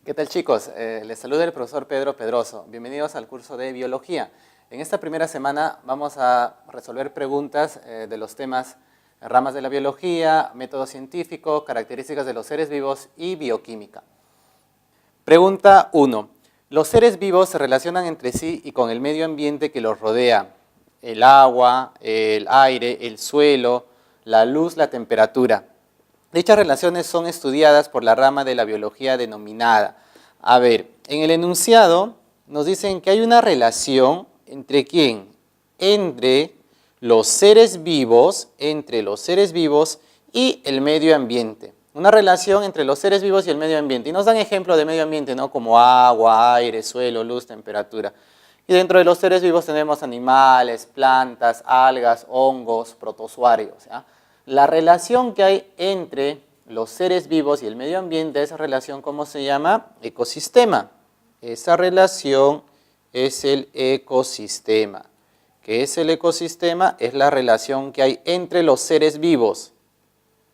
¿Qué tal, chicos? Les saluda el profesor Pedro Pedroso. Bienvenidos al curso de Biología. En esta primera semana vamos a resolver preguntas de los temas ramas de la biología, método científico, características de los seres vivos y bioquímica. Pregunta 1. Los seres vivos se relacionan entre sí y con el medio ambiente que los rodea. El agua, el aire, el suelo, la luz, la temperatura. Dichas relaciones son estudiadas por la rama de la biología denominada. A ver, en el enunciado nos dicen que hay una relación entre ¿quién? Entre los seres vivos y el medio ambiente. Una relación entre los seres vivos y el medio ambiente. Y nos dan ejemplos de medio ambiente, ¿no? Como agua, aire, suelo, luz, temperatura. Y dentro de los seres vivos tenemos animales, plantas, algas, hongos, protozoarios, ¿ya? La relación que hay entre los seres vivos y el medio ambiente, esa relación, ¿cómo se llama? Ecosistema. Esa relación es el ecosistema. ¿Qué es el ecosistema? Es la relación que hay entre los seres vivos.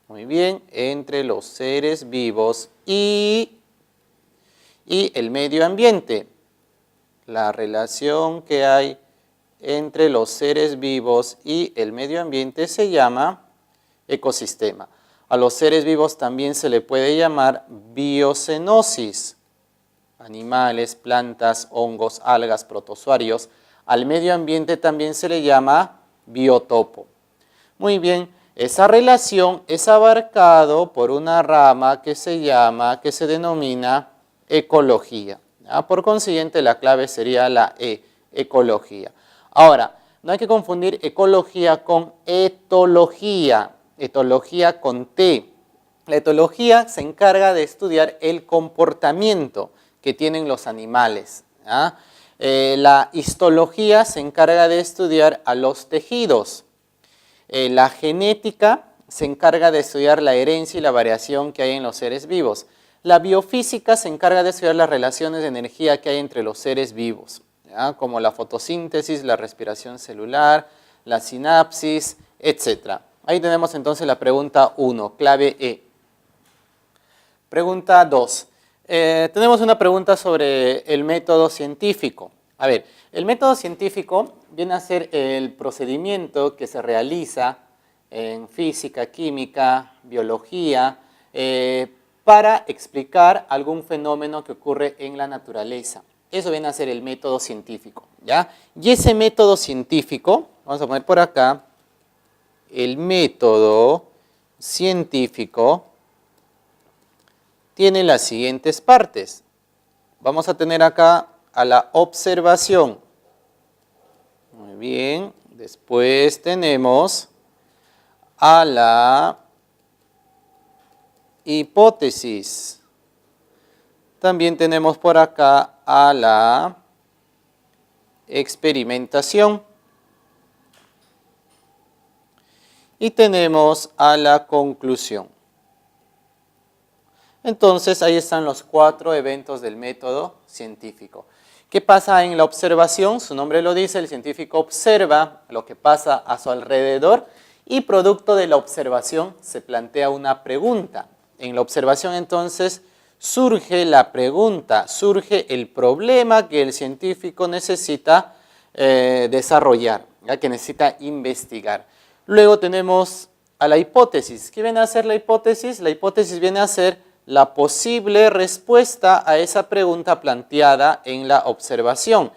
Muy bien, entre los seres vivos y el medio ambiente. La relación que hay entre los seres vivos y el medio ambiente se llama ecosistema. A los seres vivos también se le puede llamar biocenosis. Animales, plantas, hongos, algas, protozoarios. Al medio ambiente también se le llama biotopo. Muy bien, esa relación es abarcado por una rama que se denomina ecología. ¿Ya? Por consiguiente, la clave sería la E, ecología. Ahora, no hay que confundir ecología con etología. Etología con T. La etología se encarga de estudiar el comportamiento que tienen los animales. ¿Ya? La histología se encarga de estudiar a los tejidos. La genética se encarga de estudiar la herencia y la variación que hay en los seres vivos. La biofísica se encarga de estudiar las relaciones de energía que hay entre los seres vivos, ¿ya? Como la fotosíntesis, la respiración celular, la sinapsis, etc. Ahí tenemos entonces la pregunta 1, clave E. Pregunta 2. Tenemos una pregunta sobre el método científico. A ver, el método científico viene a ser el procedimiento que se realiza en física, química, biología, para explicar algún fenómeno que ocurre en la naturaleza. Eso viene a ser el método científico, ¿ya? Y ese método científico, vamos a poner por acá, el método científico tiene las siguientes partes. Vamos a tener acá a la observación. Muy bien. Después tenemos a la hipótesis. También tenemos por acá a la experimentación. Y tenemos a la conclusión. Entonces, ahí están los 4 eventos del método científico. ¿Qué pasa en la observación? Su nombre lo dice, el científico observa lo que pasa a su alrededor y producto de la observación se plantea una pregunta. En la observación, entonces, surge la pregunta, surge el problema que el científico necesita desarrollar, ¿ya? Que necesita investigar. Luego tenemos a la hipótesis. ¿Qué viene a ser la hipótesis? La hipótesis viene a ser la posible respuesta a esa pregunta planteada en la observación.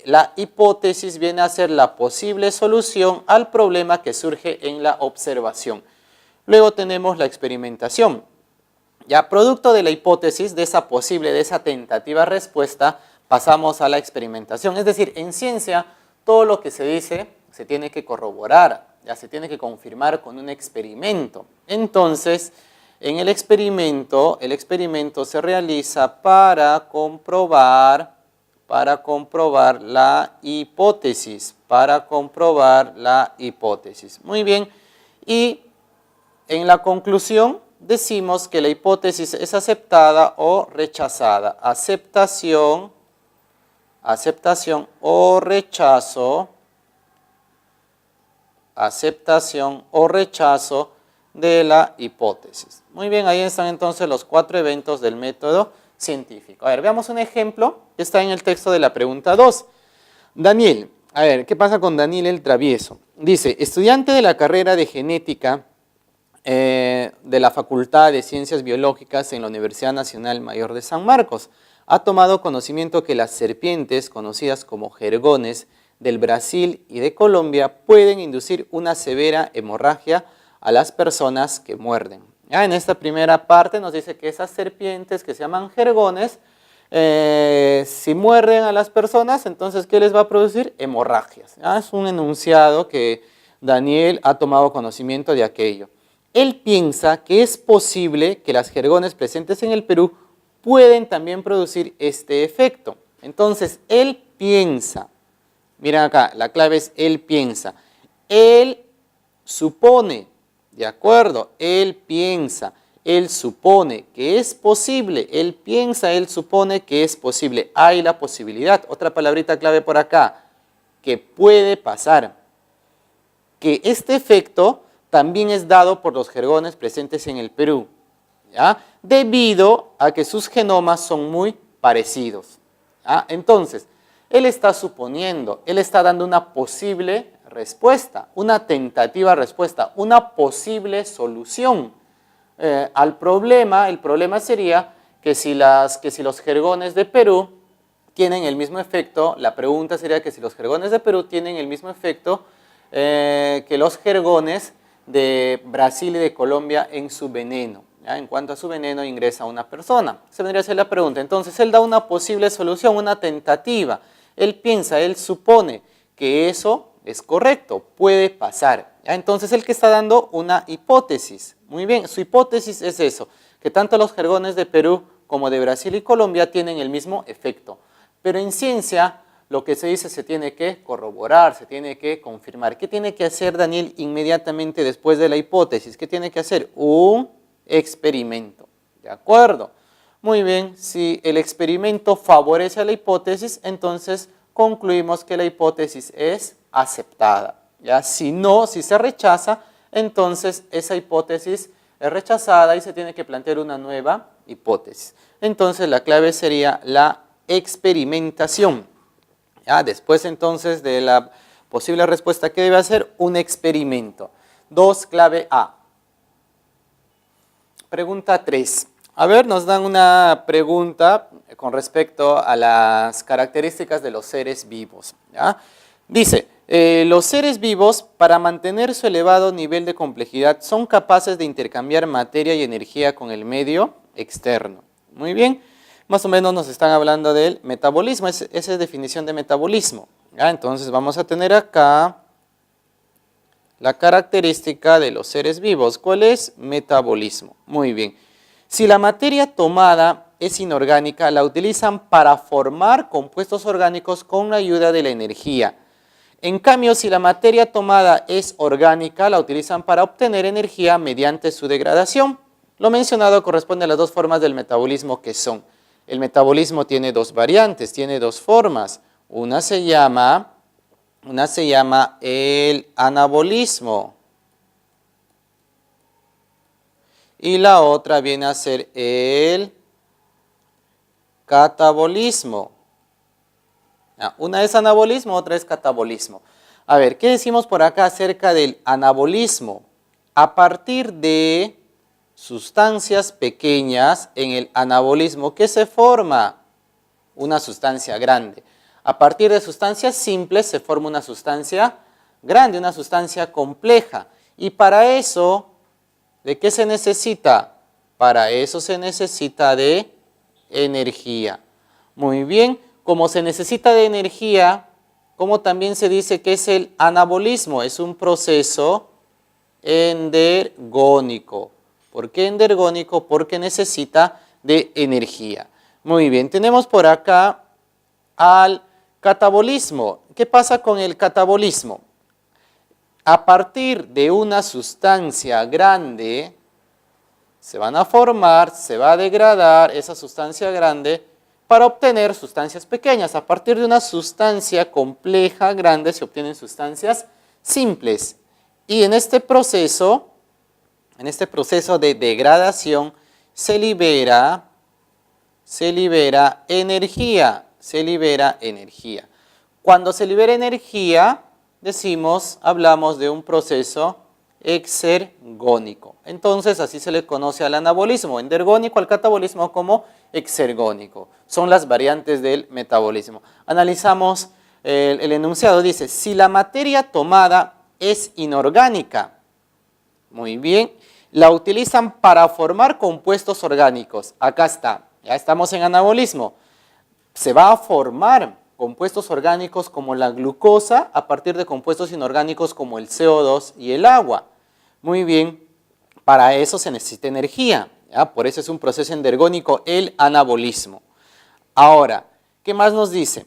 La hipótesis viene a ser la posible solución al problema que surge en la observación. Luego tenemos la experimentación. Ya producto de la hipótesis, de esa tentativa respuesta, pasamos a la experimentación. Es decir, en ciencia, todo lo que se dice se tiene que corroborar. Ya se tiene que confirmar con un experimento. Entonces, en el experimento se realiza para comprobar la hipótesis. Muy bien. Y en la conclusión decimos que la hipótesis es aceptada o rechazada. Aceptación o rechazo. Aceptación o rechazo de la hipótesis. Muy bien, ahí están entonces los 4 eventos del método científico. A ver, veamos un ejemplo que está en el texto de la pregunta 2. Daniel, a ver, ¿qué pasa con Daniel el Travieso? Dice, estudiante de la carrera de genética de la Facultad de Ciencias Biológicas en la Universidad Nacional Mayor de San Marcos, ha tomado conocimiento que las serpientes, conocidas como jergones, del Brasil y de Colombia, pueden inducir una severa hemorragia a las personas que muerden. ¿Ya? En esta primera parte nos dice que esas serpientes que se llaman jergones, si muerden a las personas, entonces ¿qué les va a producir? Hemorragias. ¿Ya? Es un enunciado que Daniel ha tomado conocimiento de aquello. Él piensa que es posible que las jergones presentes en el Perú pueden también producir este efecto. Entonces, él piensa, miren acá, la clave es él piensa. Él supone, ¿de acuerdo? Él piensa, él supone que es posible. Él piensa, él supone que es posible. Hay la posibilidad. Otra palabrita clave por acá, que puede pasar. Que este efecto también es dado por los jergones presentes en el Perú, ¿ya? Debido a que sus genomas son muy parecidos. ¿Ya? Entonces, él está suponiendo, él está dando una posible respuesta, una tentativa respuesta, una posible solución al problema. El problema sería que si los jergones de Perú tienen el mismo efecto, la pregunta sería que si los jergones de Perú tienen el mismo efecto que los jergones de Brasil y de Colombia en su veneno. ¿Ya? En cuanto a su veneno ingresa una persona. Se vendría a ser la pregunta. Entonces él da una posible solución, una tentativa. Él piensa, él supone que eso es correcto, puede pasar. ¿Ya? Entonces él que está dando una hipótesis. Muy bien, su hipótesis es eso, que tanto los jergones de Perú como de Brasil y Colombia tienen el mismo efecto. Pero en ciencia, lo que se dice se tiene que corroborar, se tiene que confirmar. ¿Qué tiene que hacer Daniel inmediatamente después de la hipótesis? ¿Qué tiene que hacer? Un experimento. ¿De acuerdo? Muy bien, si el experimento favorece a la hipótesis, entonces concluimos que la hipótesis es aceptada. ¿Ya? Si no, si se rechaza, entonces esa hipótesis es rechazada y se tiene que plantear una nueva hipótesis. Entonces la clave sería la experimentación. ¿Ya? Después entonces de la posible respuesta, ¿qué debe hacer? Un experimento. 2, clave A. Pregunta 3. A ver, nos dan una pregunta con respecto a las características de los seres vivos. ¿Ya? Dice, los seres vivos, para mantener su elevado nivel de complejidad, son capaces de intercambiar materia y energía con el medio externo. Muy bien. Más o menos nos están hablando del metabolismo, esa es definición de metabolismo. ¿Ya? Entonces vamos a tener acá la característica de los seres vivos. ¿Cuál es? Metabolismo. Muy bien. Si la materia tomada es inorgánica, la utilizan para formar compuestos orgánicos con la ayuda de la energía. En cambio, si la materia tomada es orgánica, la utilizan para obtener energía mediante su degradación. Lo mencionado corresponde a las dos formas del metabolismo que son. El metabolismo tiene dos variantes, tiene dos formas. Una se llama el anabolismo y la otra viene a ser el catabolismo. Una es anabolismo, otra es catabolismo. A ver, ¿qué decimos por acá acerca del anabolismo? A partir de sustancias pequeñas en el anabolismo, ¿qué se forma? Una sustancia grande. A partir de sustancias simples se forma una sustancia grande, una sustancia compleja. Y para eso, ¿de qué se necesita? Para eso se necesita de energía. Muy bien, como se necesita de energía, como también se dice que es el anabolismo, es un proceso endergónico. ¿Por qué endergónico? Porque necesita de energía. Muy bien, tenemos por acá al catabolismo. ¿Qué pasa con el catabolismo? A partir de una sustancia grande, se van a formar, se va a degradar esa sustancia grande para obtener sustancias pequeñas. A partir de una sustancia compleja, grande, se obtienen sustancias simples. Y en este proceso de degradación, se libera se libera energía, se libera energía. Cuando se libera energía, hablamos de un proceso exergónico. Entonces, así se le conoce al anabolismo endergónico, al catabolismo como exergónico. Son las variantes del metabolismo. Analizamos el enunciado, dice, si la materia tomada es inorgánica, muy bien, la utilizan para formar compuestos orgánicos. Acá está, ya estamos en anabolismo. Se va a formar compuestos orgánicos como la glucosa a partir de compuestos inorgánicos como el CO2 y el agua. Muy bien, para eso se necesita energía, ¿ya? Por eso es un proceso endergónico el anabolismo. Ahora, ¿qué más nos dice?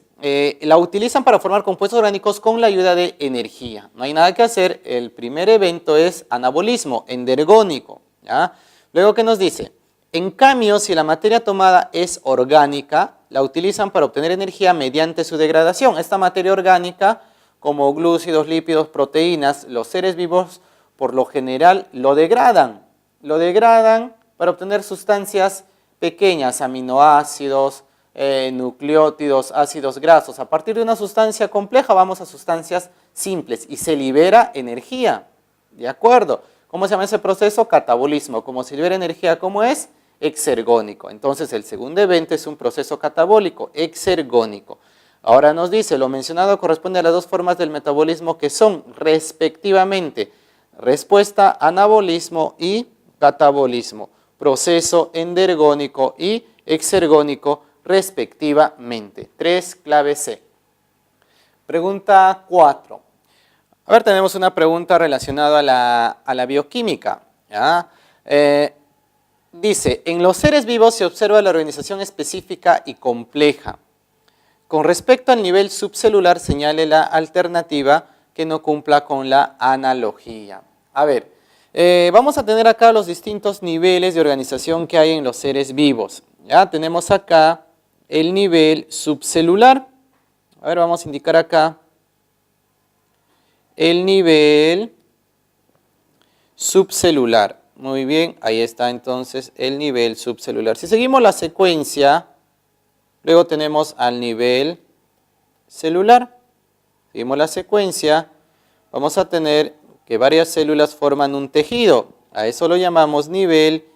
La utilizan para formar compuestos orgánicos con la ayuda de energía. No hay nada que hacer, el primer evento es anabolismo endergónico, ¿ya? Luego, ¿qué nos dice? En cambio, si la materia tomada es orgánica, la utilizan para obtener energía mediante su degradación. Esta materia orgánica, como glúcidos, lípidos, proteínas, los seres vivos por lo general lo degradan para obtener sustancias pequeñas, aminoácidos, nucleótidos, ácidos grasos. A partir de una sustancia compleja vamos a sustancias simples y se libera energía. ¿De acuerdo? ¿Cómo se llama ese proceso? Catabolismo. ¿Cómo se libera energía? ¿Cómo es? Exergónico. Entonces el segundo evento es un proceso catabólico, exergónico. Ahora nos dice, lo mencionado corresponde a las dos formas del metabolismo que son respectivamente respuesta anabolismo y catabolismo, proceso endergónico y exergónico respectivamente. 3, clave C. Pregunta 4. A ver, tenemos una pregunta relacionada a la bioquímica, ¿ya? Dice, en los seres vivos se observa la organización específica y compleja. Con respecto al nivel subcelular, señale la alternativa que no cumpla con la analogía. A ver, vamos a tener acá los distintos niveles de organización que hay en los seres vivos. Ya tenemos acá el nivel subcelular. A ver, vamos a indicar acá el nivel subcelular. Muy bien, ahí está entonces el nivel subcelular. Si seguimos la secuencia, luego tenemos al nivel celular. Seguimos la secuencia, vamos a tener que varias células forman un tejido. A eso lo llamamos nivel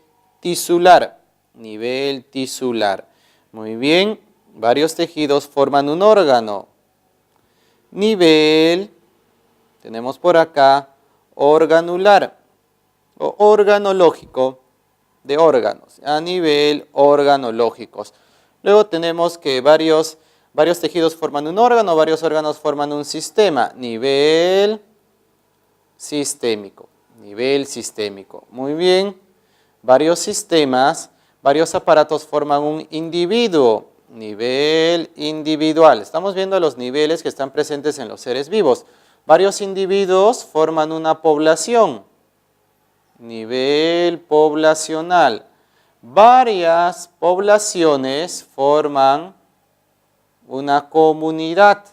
tisular. Nivel tisular. Muy bien, varios tejidos forman un órgano. Nivel, tenemos por acá, organular o organológico de órganos, a nivel organológicos. Luego tenemos que varios tejidos forman un órgano, varios órganos forman un sistema, nivel sistémico, nivel sistémico. Muy bien, varios sistemas, varios aparatos forman un individuo, nivel individual. Estamos viendo los niveles que están presentes en los seres vivos. Varios individuos forman una población, nivel poblacional. Varias poblaciones forman una comunidad,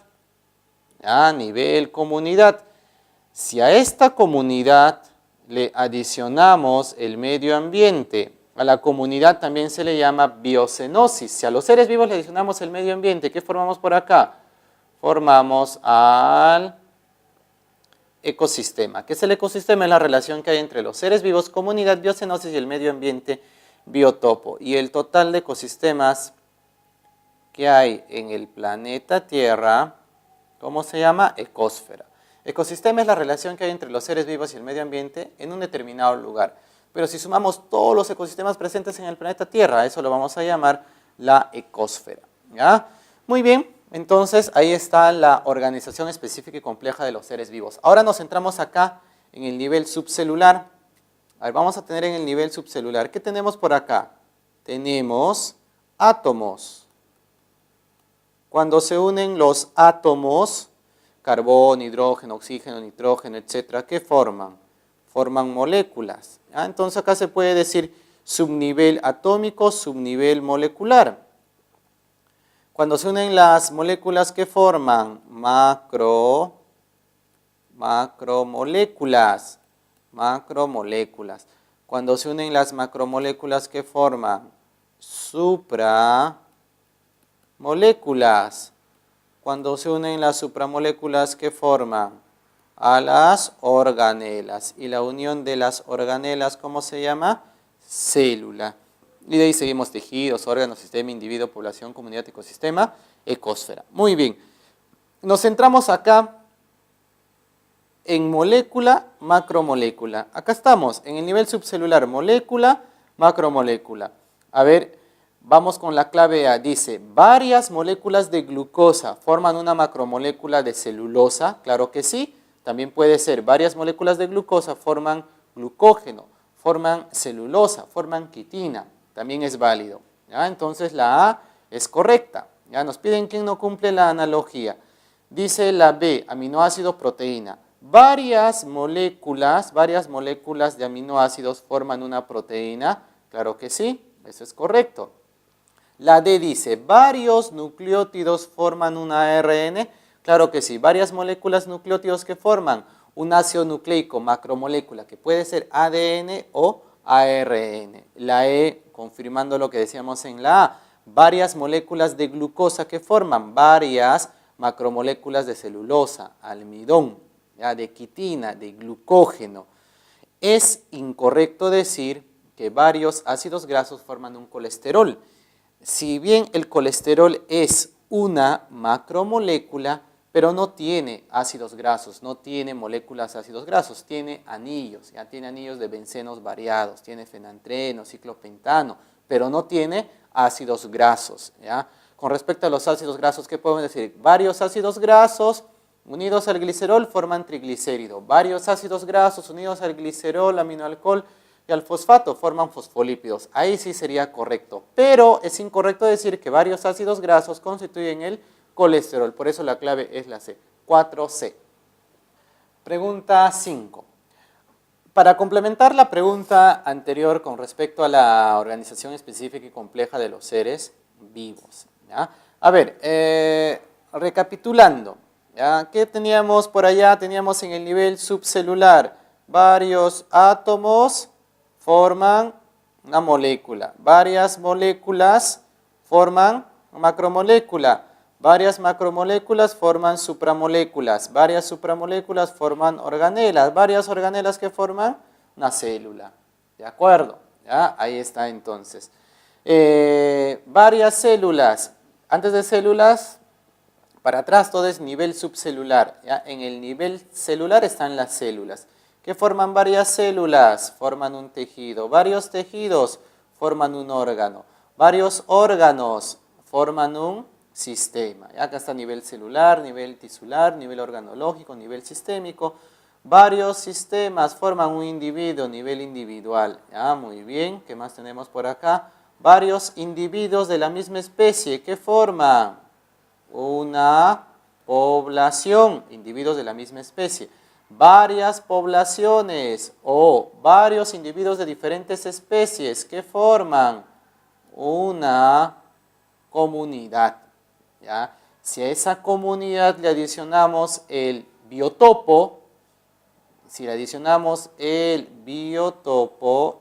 a nivel comunidad. Si a esta comunidad le adicionamos el medio ambiente, a la comunidad también se le llama biocenosis. Si a los seres vivos le adicionamos el medio ambiente, ¿qué formamos por acá? Formamos al ecosistema. ¿Qué es el ecosistema? Es la relación que hay entre los seres vivos, comunidad, biocenosis y el medio ambiente, biotopo. Y el total de ecosistemas que hay en el planeta Tierra, ¿cómo se llama? Ecosfera. Ecosistema es la relación que hay entre los seres vivos y el medio ambiente en un determinado lugar. Pero si sumamos todos los ecosistemas presentes en el planeta Tierra, eso lo vamos a llamar la ecosfera. ¿Ya? Muy bien, entonces ahí está la organización específica y compleja de los seres vivos. Ahora nos centramos acá en el nivel subcelular. A ver, vamos a tener en el nivel subcelular. ¿Qué tenemos por acá? Tenemos átomos. Cuando se unen los átomos, carbón, hidrógeno, oxígeno, nitrógeno, etcétera, ¿qué forman? Forman moléculas. ¿Ya? Entonces acá se puede decir subnivel atómico, subnivel molecular. Cuando se unen las moléculas, ¿qué forman? Macromoléculas. Macromoléculas. Cuando se unen las macromoléculas, ¿qué forman? supramoléculas. Cuando se unen las supramoléculas, ¿qué forman? A las organelas. Y la unión de las organelas, ¿cómo se llama? Célula. Y de ahí seguimos tejidos, órganos, sistema, individuo, población, comunidad, ecosistema, ecosfera. Muy bien. Nos centramos acá en molécula, macromolécula. Acá estamos, en el nivel subcelular, molécula, macromolécula. A ver, vamos con la clave A. Dice, varias moléculas de glucosa forman una macromolécula de celulosa. Claro que sí. También puede ser, varias moléculas de glucosa forman glucógeno, forman celulosa, forman quitina. También es válido. ¿Ya? Entonces la A es correcta. ¿Ya? Nos piden quién no cumple la analogía. Dice la B, aminoácido, proteína. Varias moléculas de aminoácidos forman una proteína. Claro que sí, eso es correcto. La D dice, varios nucleótidos forman un ARN. Claro que sí, varias moléculas nucleótidos que forman un ácido nucleico, macromolécula, que puede ser ADN o ARN. La E, confirmando lo que decíamos en la A, varias moléculas de glucosa que forman varias macromoléculas de celulosa, almidón, ¿ya? De quitina, de glucógeno. Es incorrecto decir que varios ácidos grasos forman un colesterol. Si bien el colesterol es una macromolécula, pero no tiene ácidos grasos, no tiene moléculas de ácidos grasos, tiene anillos, ya tiene anillos de bencenos variados, tiene fenantreno, ciclopentano, pero no tiene ácidos grasos, ¿ya? Con respecto a los ácidos grasos, ¿qué podemos decir? Varios ácidos grasos unidos al glicerol forman triglicérido, varios ácidos grasos unidos al glicerol, aminoalcohol y al fosfato forman fosfolípidos. Ahí sí sería correcto, pero es incorrecto decir que varios ácidos grasos constituyen el colesterol. Por eso la clave es la C, 4C. Pregunta 5. Para complementar la pregunta anterior con respecto a la organización específica y compleja de los seres vivos, ¿ya? A ver, recapitulando, ¿ya? ¿Qué teníamos por allá? Teníamos en el nivel subcelular varios átomos forman una molécula, varias moléculas forman una macromolécula, varias macromoléculas forman supramoléculas, varias supramoléculas forman organelas, varias organelas que forman una célula. ¿De acuerdo? ¿Ya? Ahí está entonces. Varias células. Antes de células, para atrás todo es nivel subcelular. ¿Ya? En el nivel celular están las células. ¿Qué forman varias células? Forman un tejido. Varios tejidos forman un órgano. Varios órganos forman un sistema. Acá está nivel celular, nivel tisular, nivel organológico, nivel sistémico. Varios sistemas forman un individuo, nivel individual. ¿Ya? Muy bien, ¿qué más tenemos por acá? Varios individuos de la misma especie que forman una población, individuos de la misma especie. Varias poblaciones o varios individuos de diferentes especies que forman una comunidad. ¿Ya? Si a esa comunidad le adicionamos el biotopo,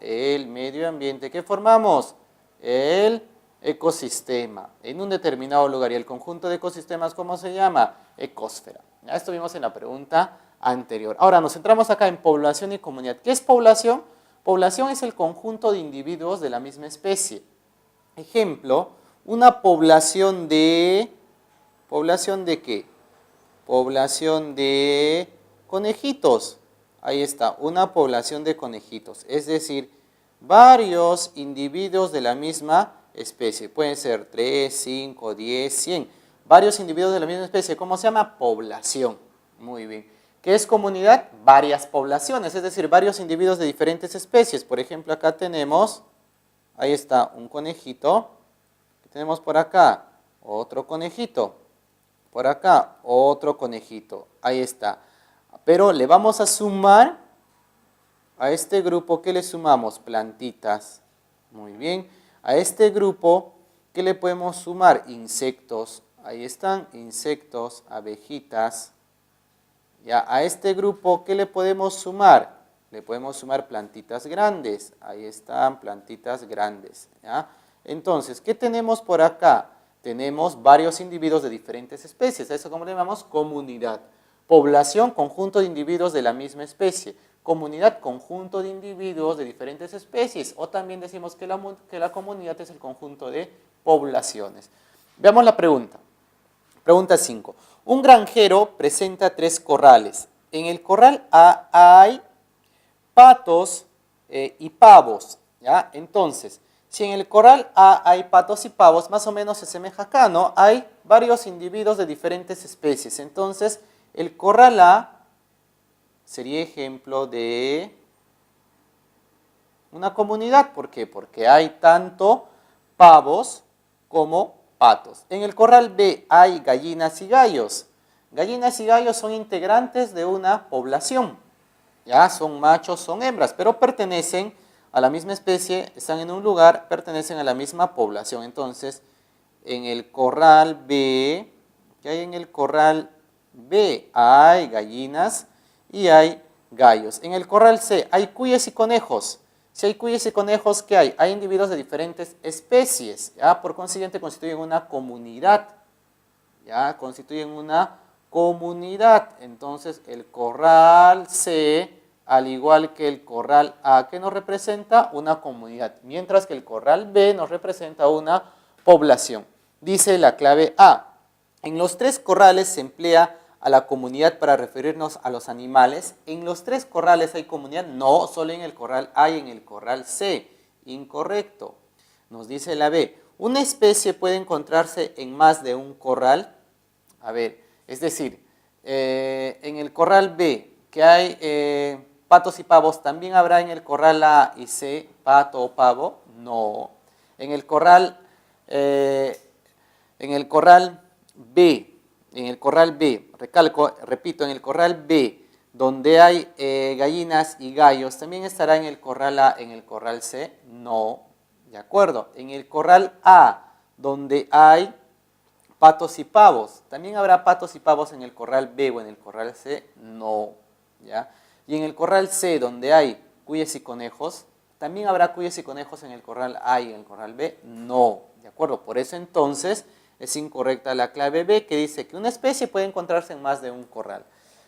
el medio ambiente, ¿qué formamos? El ecosistema en un determinado lugar. ¿Y el conjunto de ecosistemas cómo se llama? Ecosfera. Ya esto vimos en la pregunta anterior. Ahora nos centramos acá en población y comunidad. ¿Qué es población? Población es el conjunto de individuos de la misma especie. Ejemplo, una población de... ¿Población de qué? Población de conejitos. Ahí está, una población de conejitos. Es decir, varios individuos de la misma especie. Pueden ser 3, 5, 10, 100. Varios individuos de la misma especie. ¿Cómo se llama? Población. Muy bien. ¿Qué es comunidad? Varias poblaciones, es decir, varios individuos de diferentes especies. Por ejemplo, acá tenemos, ahí está un conejito. Tenemos por acá otro conejito. Por acá otro conejito. Ahí está. Pero le vamos a sumar a este grupo, ¿qué le sumamos? Plantitas. Muy bien. A este grupo, ¿qué le podemos sumar? Insectos. Ahí están, insectos, abejitas. Ya, a este grupo, ¿qué le podemos sumar? Le podemos sumar plantitas grandes. Ahí están, plantitas grandes. ¿Ya? Entonces, ¿qué tenemos por acá? Tenemos varios individuos de diferentes especies. ¿A eso cómo le llamamos? Comunidad. Población, conjunto de individuos de la misma especie. Comunidad, conjunto de individuos de diferentes especies. O también decimos que la comunidad es el conjunto de poblaciones. Veamos la pregunta. Pregunta 5. Un granjero presenta 3 corrales. En el corral A hay patos y pavos, ¿ya? Entonces, si en el corral A hay patos y pavos, más o menos se asemeja acá, ¿no? Hay varios individuos de diferentes especies. Entonces, el corral A sería ejemplo de una comunidad. ¿Por qué? Porque hay tanto pavos como patos. En el corral B hay gallinas y gallos. Gallinas y gallos son integrantes de una población. Ya son machos, son hembras, pero pertenecen a la misma especie, están en un lugar, pertenecen a la misma población. Entonces, en el corral B, ¿qué hay en el corral B? Hay gallinas y hay gallos. En el corral C hay cuyes y conejos. Si hay cuyes y conejos, ¿qué hay? Hay individuos de diferentes especies, ¿ya? Por consiguiente, constituyen una comunidad, ¿ya? Constituyen una comunidad. Entonces, el corral C, al igual que el corral A, que nos representa una comunidad, mientras que el corral B nos representa una población. Dice la clave A. En los 3 corrales se emplea a la comunidad para referirnos a los animales. En los 3 corrales hay comunidad, no, solo en el corral A y en el corral C. Incorrecto. Nos dice la B. Una especie puede encontrarse en más de un corral. A ver, es decir, en el corral B, que hay patos y pavos, ¿también habrá en el corral A y C pato o pavo? No. En el corral B, repito, en el corral B, donde hay gallinas y gallos, ¿también estará en el corral A, en el corral C? No. ¿De acuerdo? En el corral A, donde hay patos y pavos, ¿también habrá patos y pavos en el corral B o en el corral C? No. ¿Ya? Y en el corral C, donde hay cuyes y conejos, ¿también habrá cuyes y conejos en el corral A y en el corral B? No. ¿De acuerdo? Por eso entonces es incorrecta la clave B, que dice que una especie puede encontrarse en más de un corral.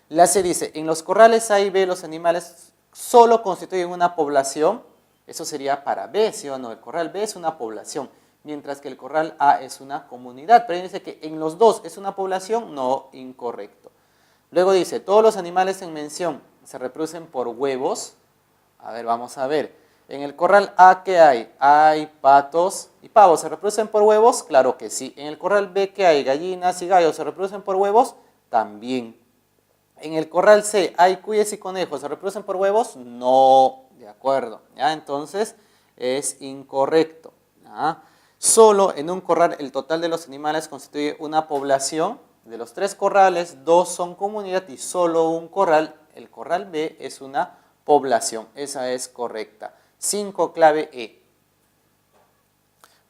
La C dice, en los corrales A y B los animales solo constituyen una población. Eso sería para B, ¿sí o no? El corral B es una población, mientras que el corral A es una comunidad. Pero dice que en los dos es una población, no, incorrecto. Luego dice, todos los animales en mención se reproducen por huevos. A ver, vamos a ver. En el corral A, ¿qué hay? Hay patos y pavos. ¿Se reproducen por huevos? Claro que sí. En el corral B, ¿qué hay? Gallinas y gallos. ¿Se reproducen por huevos? También. En el corral C, ¿hay cuyes y conejos? ¿Se reproducen por huevos? No. De acuerdo. ¿Ya? Entonces, es incorrecto. ¿Ya? Solo en un corral el total de los animales constituye una población. De los 3 corrales, 2 son comunidad y solo un corral, el corral B, es una población. Esa es correcta. 5, clave E.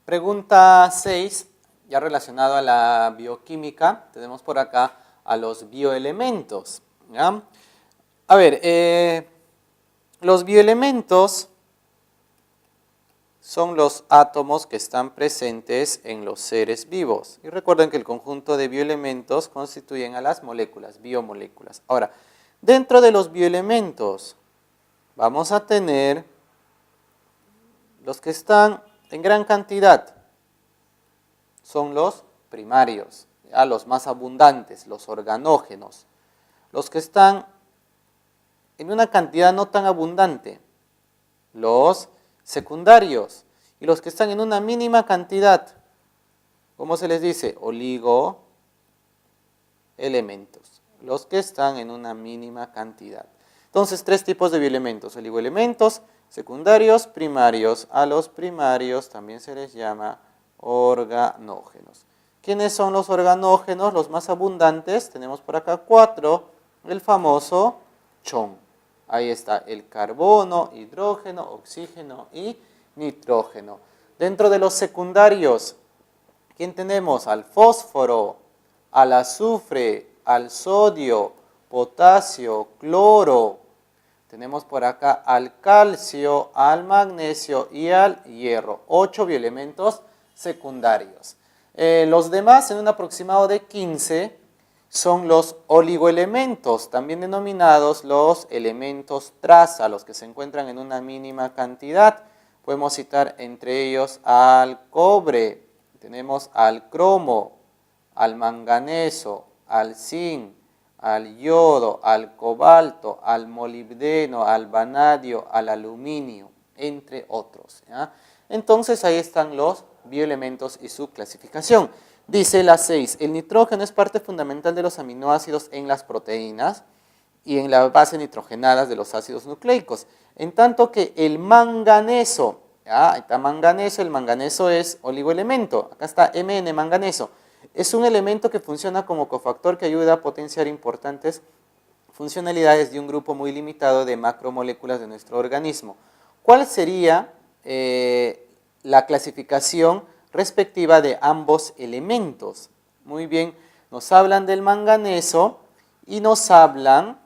Pregunta 6, ya relacionado a la bioquímica, tenemos por acá a los bioelementos. ¿Ya? A ver, los bioelementos son los átomos que están presentes en los seres vivos. Y recuerden que el conjunto de bioelementos constituyen a las moléculas, biomoléculas. Ahora, dentro de los bioelementos vamos a tener los que están en gran cantidad. Son los primarios, ¿ya? Los más abundantes, los organógenos. Los que están en una cantidad no tan abundante, los secundarios, y los que están en una mínima cantidad, ¿cómo se les dice? Oligoelementos, los que están en una mínima cantidad. Entonces, 3 tipos de bioelementos: oligoelementos, secundarios, primarios. A los primarios también se les llama organógenos. ¿Quiénes son los organógenos? Los más abundantes, tenemos por acá 4, el famoso CHON. Ahí está el carbono, hidrógeno, oxígeno y nitrógeno. Dentro de los secundarios, ¿quién tenemos? Al fósforo, al azufre, al sodio, potasio, cloro. Tenemos por acá al calcio, al magnesio y al hierro. 8 bioelementos secundarios. Los demás, en un aproximado de 15, son los oligoelementos, también denominados los elementos traza, los que se encuentran en una mínima cantidad. Podemos citar entre ellos al cobre, tenemos al cromo, al manganeso, al zinc, al yodo, al cobalto, al molibdeno, al vanadio, al aluminio, entre otros, ¿ya? Entonces ahí están los bioelementos y su clasificación. Dice la 6, el nitrógeno es parte fundamental de los aminoácidos en las proteínas y en la base nitrogenadas de los ácidos nucleicos, en tanto que el manganeso, ¿ya? Ahí está manganeso, el manganeso es oligoelemento, acá está Mn, manganeso. Es un elemento que funciona como cofactor que ayuda a potenciar importantes funcionalidades de un grupo muy limitado de macromoléculas de nuestro organismo. ¿Cuál sería la clasificación respectiva de ambos elementos? Muy bien, nos hablan del manganeso y nos hablan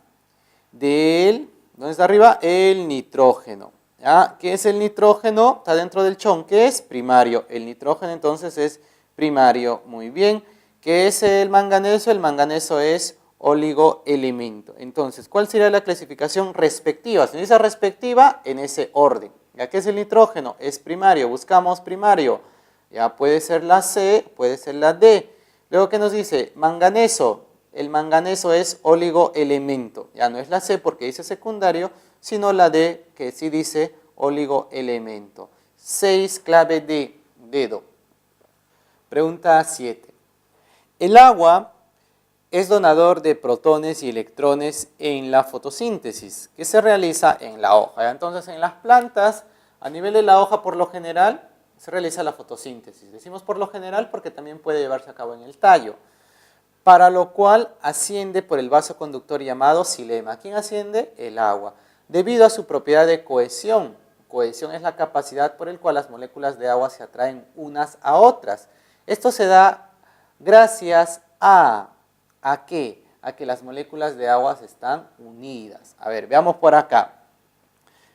del, ¿dónde está arriba? El nitrógeno. ¿Ya? ¿Qué es el nitrógeno? Está dentro del chon. ¿Qué es? Primario. El nitrógeno entonces es primario, muy bien. ¿Qué es el manganeso? El manganeso es oligoelemento. Entonces, ¿cuál sería la clasificación respectiva? Si dice respectiva, en ese orden. ¿Ya qué es el nitrógeno? Es primario, buscamos primario. Ya puede ser la C, puede ser la D. Luego, ¿qué nos dice? Manganeso. El manganeso es oligoelemento. Ya no es la C porque dice secundario, sino la D que sí dice oligoelemento. 6, clave D, dedo. Pregunta 7. El agua es donador de protones y electrones en la fotosíntesis, que se realiza en la hoja. Entonces, en las plantas, a nivel de la hoja, por lo general, se realiza la fotosíntesis. Decimos por lo general porque también puede llevarse a cabo en el tallo, para lo cual asciende por el vaso conductor llamado xilema. ¿Quién asciende? El agua, debido a su propiedad de cohesión. Cohesión es la capacidad por la cual las moléculas de agua se atraen unas a otras. Esto se da gracias ¿a qué? A que las moléculas de agua están unidas. A ver, veamos por acá.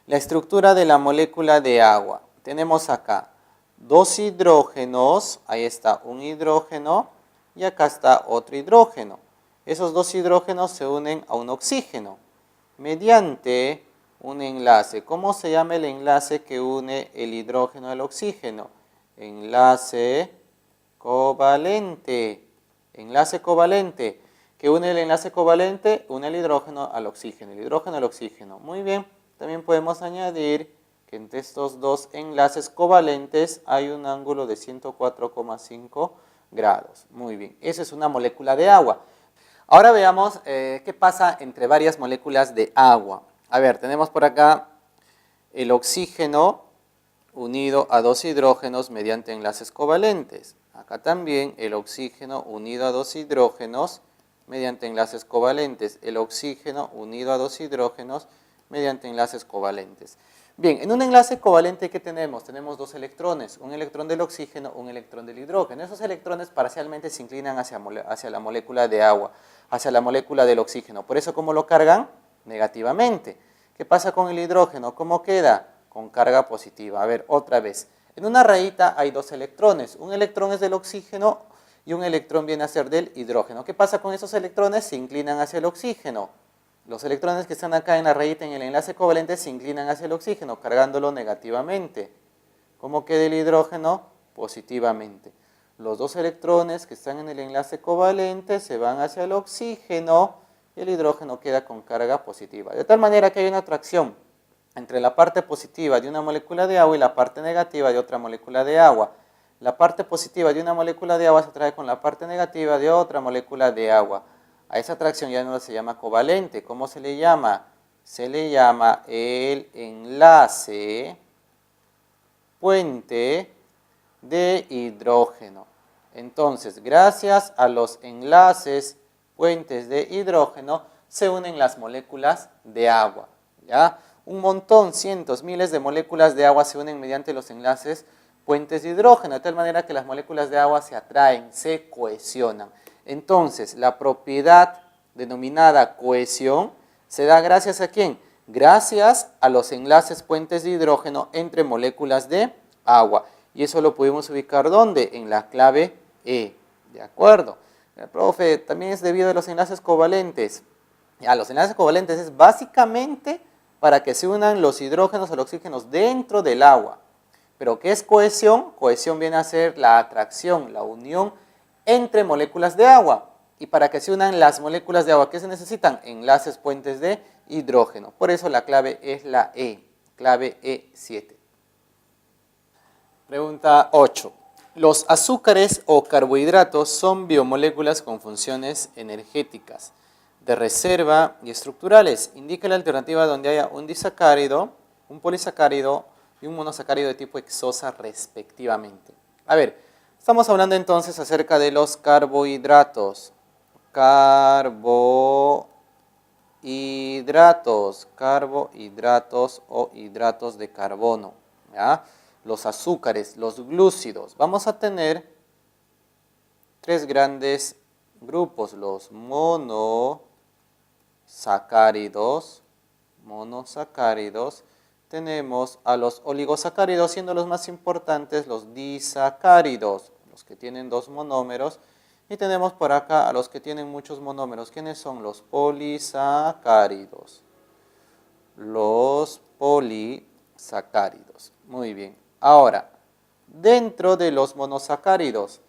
La estructura de la molécula de agua. Tenemos acá dos hidrógenos, ahí está un hidrógeno y acá está otro hidrógeno. Esos dos hidrógenos se unen a un oxígeno mediante un enlace. ¿Cómo se llama el enlace que une el hidrógeno al oxígeno? Enlace covalente. Enlace covalente. ¿Qué une el enlace covalente? Une el hidrógeno al oxígeno. El hidrógeno al oxígeno. Muy bien. También podemos añadir que entre estos dos enlaces covalentes hay un ángulo de 104,5 grados. Muy bien. Esa es una molécula de agua. Ahora veamos qué pasa entre varias moléculas de agua. A ver, tenemos por acá el oxígeno unido a dos hidrógenos mediante enlaces covalentes. Acá también el oxígeno unido a dos hidrógenos mediante enlaces covalentes. El oxígeno unido a dos hidrógenos mediante enlaces covalentes. Bien, en un enlace covalente, ¿qué tenemos? Tenemos dos electrones, un electrón del oxígeno, un electrón del hidrógeno. Esos electrones parcialmente se inclinan hacia la molécula de agua, hacia la molécula del oxígeno. Por eso, ¿cómo lo cargan? Negativamente. ¿Qué pasa con el hidrógeno? ¿Cómo queda? Con carga positiva. A ver, otra vez. En una rayita hay dos electrones. Un electrón es del oxígeno y un electrón viene a ser del hidrógeno. ¿Qué pasa con esos electrones? Se inclinan hacia el oxígeno. Los electrones que están acá en la rayita en el enlace covalente se inclinan hacia el oxígeno, cargándolo negativamente. ¿Cómo queda el hidrógeno? Positivamente. Los dos electrones que están en el enlace covalente se van hacia el oxígeno y el hidrógeno queda con carga positiva. De tal manera que hay una atracción entre la parte positiva de una molécula de agua y la parte negativa de otra molécula de agua. La parte positiva de una molécula de agua se atrae con la parte negativa de otra molécula de agua. A esa atracción ya no se llama covalente. ¿Cómo se le llama? Se le llama el enlace puente de hidrógeno. Entonces, gracias a los enlaces puentes de hidrógeno, se unen las moléculas de agua. ¿Ya? Un montón, cientos, miles de moléculas de agua se unen mediante los enlaces puentes de hidrógeno, de tal manera que las moléculas de agua se atraen, se cohesionan. Entonces, la propiedad denominada cohesión se da gracias a ¿quién? gracias a los enlaces puentes de hidrógeno entre moléculas de agua. Y eso lo pudimos ubicar ¿dónde? En la clave E. ¿De acuerdo? Profe, también es debido a los enlaces covalentes. Ya, los enlaces covalentes es básicamente para que se unan los hidrógenos a los oxígenos dentro del agua. ¿Pero qué es cohesión? Cohesión viene a ser la atracción, la unión entre moléculas de agua. Y para que se unan las moléculas de agua, ¿qué se necesitan? Enlaces puentes de hidrógeno. Por eso la clave es la E, clave E7. Pregunta 8. Los azúcares o carbohidratos son biomoléculas con funciones energéticas, de reserva y estructurales. Indica la alternativa donde haya un disacárido, un polisacárido y un monosacárido de tipo hexosa respectivamente. A ver, estamos hablando entonces acerca de los carbohidratos. Carbohidratos o hidratos de carbono. ¿Ya? Los azúcares, los glúcidos. Vamos a tener tres grandes grupos, los monosacáridos. Tenemos a los oligosacáridos, siendo los más importantes los disacáridos, los que tienen dos monómeros. Y tenemos por acá a los que tienen muchos monómeros. ¿Quiénes son? Los polisacáridos. Los polisacáridos. Muy bien. Ahora, dentro de los monosacáridos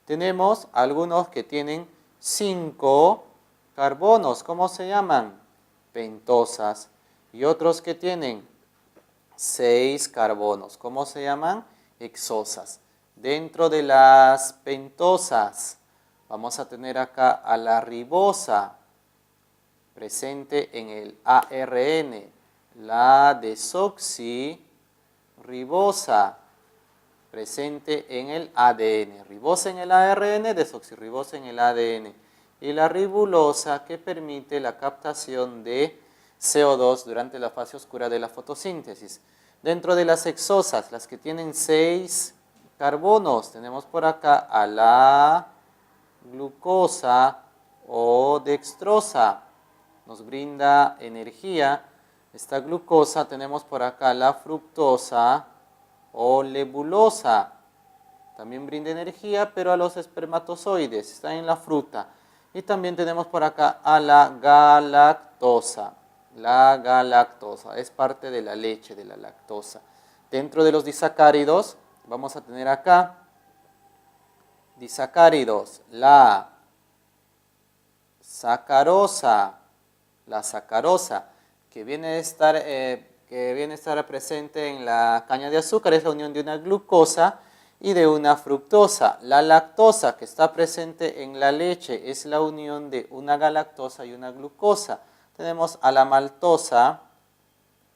tenemos algunos que tienen 5 carbonos. ¿Cómo se llaman? Pentosas. Y otros que tienen 6 carbonos. ¿Cómo se llaman? Hexosas. Dentro de las pentosas vamos a tener acá a la ribosa presente en el ARN, la desoxirribosa presente en el ADN. Ribosa en el ARN, desoxirribosa en el ADN. Y la ribulosa que permite la captación de CO2 durante la fase oscura de la fotosíntesis. Dentro de las hexosas, las que tienen 6 carbonos, tenemos por acá a la glucosa o dextrosa, nos brinda energía. Esta glucosa tenemos por acá la fructosa o lebulosa, también brinda energía, pero a los espermatozoides, está en la fruta. Y también tenemos por acá a la galactosa. La galactosa es parte de la leche, de la lactosa. Dentro de los disacáridos vamos a tener acá disacáridos, la sacarosa, que viene a estar presente en la caña de azúcar, es la unión de una glucosa y de una fructosa. La lactosa, que está presente en la leche, es la unión de una galactosa y una glucosa. Tenemos a la maltosa,